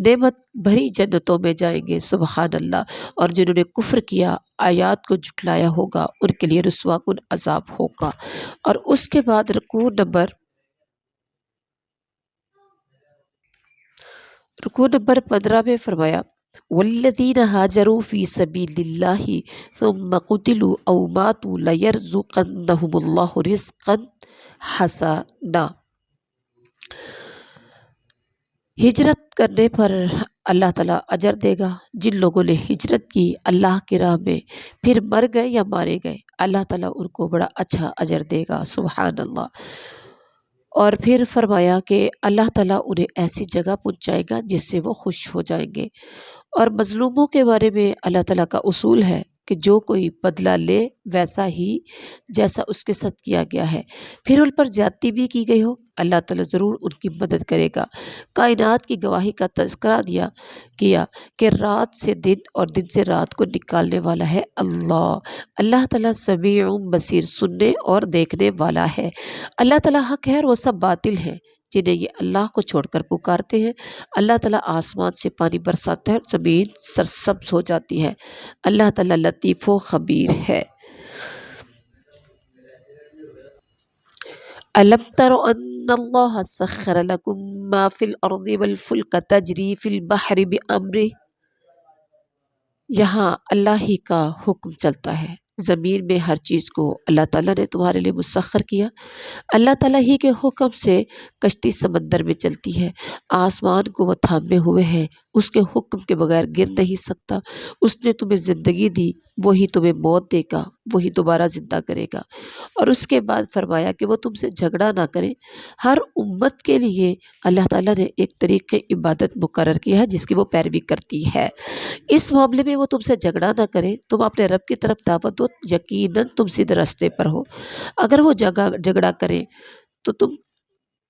نعمت بھری جنتوں میں جائیں گے، سبحان اللہ، اور جنہوں نے کفر کیا، آیات کو جھٹلایا ہوگا، ان کے لیے رسوا کن عذاب ہوگا۔ اور اس کے بعد رکوع نمبر 15 میں فرمایا والذین ہاجروا فی سبیل اللہ ثم قتلوا او ماتوا لیرزقنہم اللہ رزقا حسنا۔ ہجرت کرنے پر اللہ تعالیٰ اجر دے گا۔ جن لوگوں نے ہجرت کی اللہ کی راہ میں، پھر مر گئے یا مارے گئے، اللہ تعالیٰ ان کو بڑا اچھا اجر دے گا، سبحان اللہ۔ اور پھر فرمایا کہ اللہ تعالیٰ انہیں ایسی جگہ پہنچائے گا جس سے وہ خوش ہو جائیں گے۔ اور مظلوموں کے بارے میں اللہ تعالیٰ کا اصول ہے کہ جو کوئی بدلہ لے ویسا ہی جیسا اس کے ساتھ کیا گیا ہے، پھر ان پر زیادتی بھی کی گئی ہو، اللہ تعالیٰ ضرور ان کی مدد کرے گا۔ کائنات کی گواہی کا تذکرہ کیا کہ رات سے دن اور دن سے رات کو نکالنے والا ہے اللہ۔ اللہ تعالیٰ سمیع بصیر، سننے اور دیکھنے والا ہے۔ اللہ تعالیٰ حق ہے اور وہ سب باطل ہیں جنہیں یہ اللہ کو چھوڑ کر پکارتے ہیں۔ اللہ تعالیٰ آسمان سے پانی برساتا ہے اور زمین سرسبز ہو جاتی ہے۔ اللہ تعالیٰ لطیف و خبیر ہے۔ أَلَمْ تَرَوْا أَنَّ اللَّهَ سَخَّرَ لَكُم مَّا فِي الْأَرْضِ وَالْفُلْكَ تَجْرِي فِي الْبَحْرِ بِأَمْرِهِ۔ یہاں اللہ ہی کا حکم چلتا ہے، زمین میں ہر چیز کو اللہ تعالیٰ نے تمہارے لیے مسخر کیا۔ اللہ تعالیٰ ہی کے حکم سے کشتی سمندر میں چلتی ہے، آسمان کو وہ تھامے ہوئے ہے، اس کے حکم کے بغیر گر نہیں سکتا۔ اس نے تمہیں زندگی دی، وہی تمہیں موت دے گا، وہی دوبارہ زندہ کرے گا۔ اور اس کے بعد فرمایا کہ وہ تم سے جھگڑا نہ کریں۔ ہر امت کے لیے اللہ تعالیٰ نے ایک طریقے عبادت مقرر کیا ہے جس کی وہ پیروی کرتی ہے۔ اس معاملے میں وہ تم سے جھگڑا نہ کرے، تم اپنے رب کی طرف دعوت دو، یقیناً تم سیدھے راستے پر ہو۔ اگر وہ جھگڑا کریں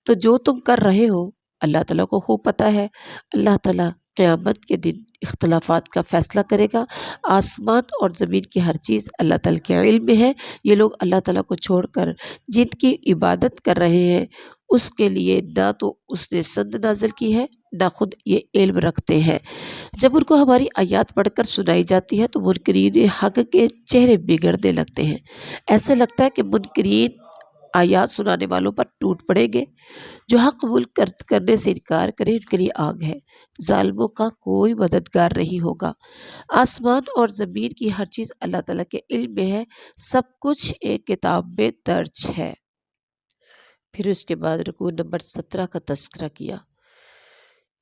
تو جو تم کر رہے ہو اللہ تعالیٰ کو خوب پتہ ہے۔ اللہ تعالیٰ قیامت کے دن اختلافات کا فیصلہ کرے گا۔ آسمان اور زمین کی ہر چیز اللہ تعالیٰ کے علم میں ہے۔ یہ لوگ اللہ تعالیٰ کو چھوڑ کر جن کی عبادت کر رہے ہیں اس کے لیے نہ تو اس نے سند نازل کی ہے نہ خود یہ علم رکھتے ہیں۔ جب ان کو ہماری آیات پڑھ کر سنائی جاتی ہے تو منکرین حق کے چہرے بگڑنے لگتے ہیں۔ ایسے لگتا ہے کہ منکرین آیات سنانے والوں پر ٹوٹ پڑیں گے۔ جو حق قبول کرنے سے انکار کرے ان کے لیے آگ ہے، ظالموں کا کوئی مددگار نہیں ہوگا۔ آسمان اور زمین کی ہر چیز اللہ تعالیٰ کے علم میں ہے، سب کچھ ایک کتاب میں درج ہے۔ پھر اس کے بعد رکوع نمبر 17 کا تذکرہ کیا۔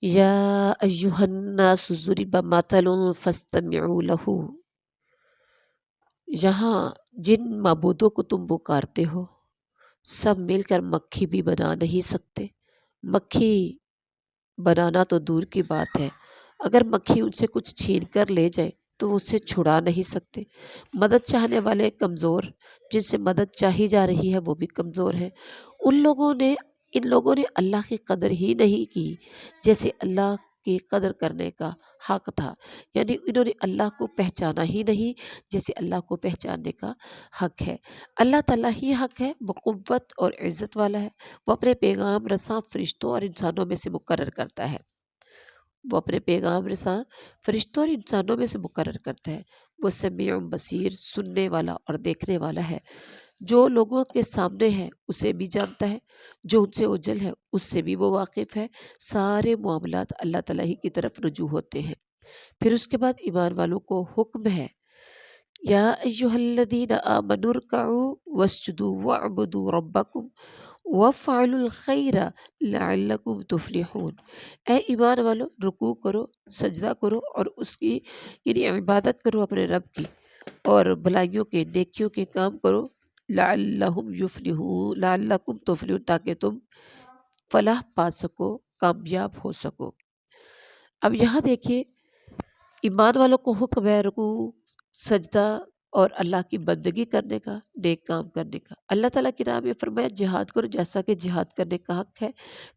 یا ایہا الناس ضرب مثل فاستمعوا لہ۔ یہاں جن معبودوں کو تم پکارتے ہو سب مل کر مکھی بھی بنا نہیں سکتے۔ مکھی بنانا تو دور کی بات ہے، اگر مکھی ان سے کچھ چھین کر لے جائے تو اس سے چھڑا نہیں سکتے۔ مدد چاہنے والے کمزور، جن سے مدد چاہی جا رہی ہے وہ بھی کمزور ہے۔ ان لوگوں نے اللہ کی قدر ہی نہیں کی جیسے اللہ کی قدر کرنے کا حق تھا، یعنی انہوں نے اللہ کو پہچانا ہی نہیں جیسے اللہ کو پہچاننے کا حق ہے۔ اللہ تعالیٰ ہی حق ہے، وہ قوت اور عزت والا ہے، وہ اپنے پیغام رساں فرشتوں اور انسانوں میں سے مقرر کرتا ہے۔ وہ سمیع بصیر، سننے والا اور دیکھنے والا ہے، جو لوگوں کے سامنے ہے اسے بھی جانتا ہے، جو ان سے اوجھل ہے اس سے بھی وہ واقف ہے۔ سارے معاملات اللہ تعالیٰ ہی کی طرف رجوع ہوتے ہیں۔ پھر اس کے بعد ایمان والوں کو حکم ہے، یا ایہا الذین آمنوا ارکعوا واسجدوا واعبدوا ربکم وافعلوا الخیر لعلکم تفلحون۔ اے ایمان والو، رکوع کرو، سجدہ کرو اور اس کی یعنی عبادت کرو اپنے رب کی، اور بھلائیوں کے نیکیوں کے کام کرو، لعلکم تفلحون، تاکہ تم فلاح پا سکو، کامیاب ہو سکو۔ اب یہاں دیکھیے ایمان والوں کو حکم ہے رکوع، سجدہ اور اللہ کی بندگی کرنے کا، نیک کام کرنے کا۔ اللہ تعالیٰ کی راہ میں فرمایا جہاد کرو، جیسا کہ جہاد کرنے کا حق ہے۔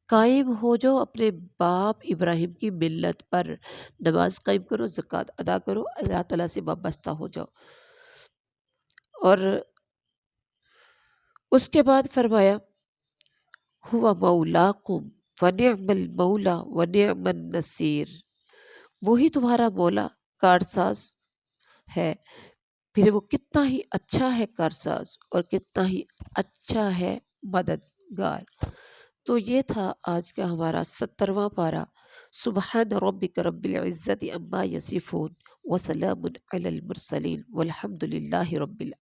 قائم ہو جاؤ اپنے باپ ابراہیم کی ملت پر، نماز قائم کرو، زکوٰۃ ادا کرو، اللہ تعالیٰ سے وابستہ ہو جاؤ۔ اور اس کے بعد فرمایا ہوا مولاکم ونعم المولا ونعم النصیر، وہی تمہارا مولا کارساز ہے، پھر وہ کتنا ہی اچھا ہے کارساز اور کتنا ہی اچھا ہے مددگار۔ تو یہ تھا آج کا ہمارا 70واں پارہ۔ سبحان ربک رب العزت عما یصفون وسلام علی المرسلین والحمد للہ رب العالمین۔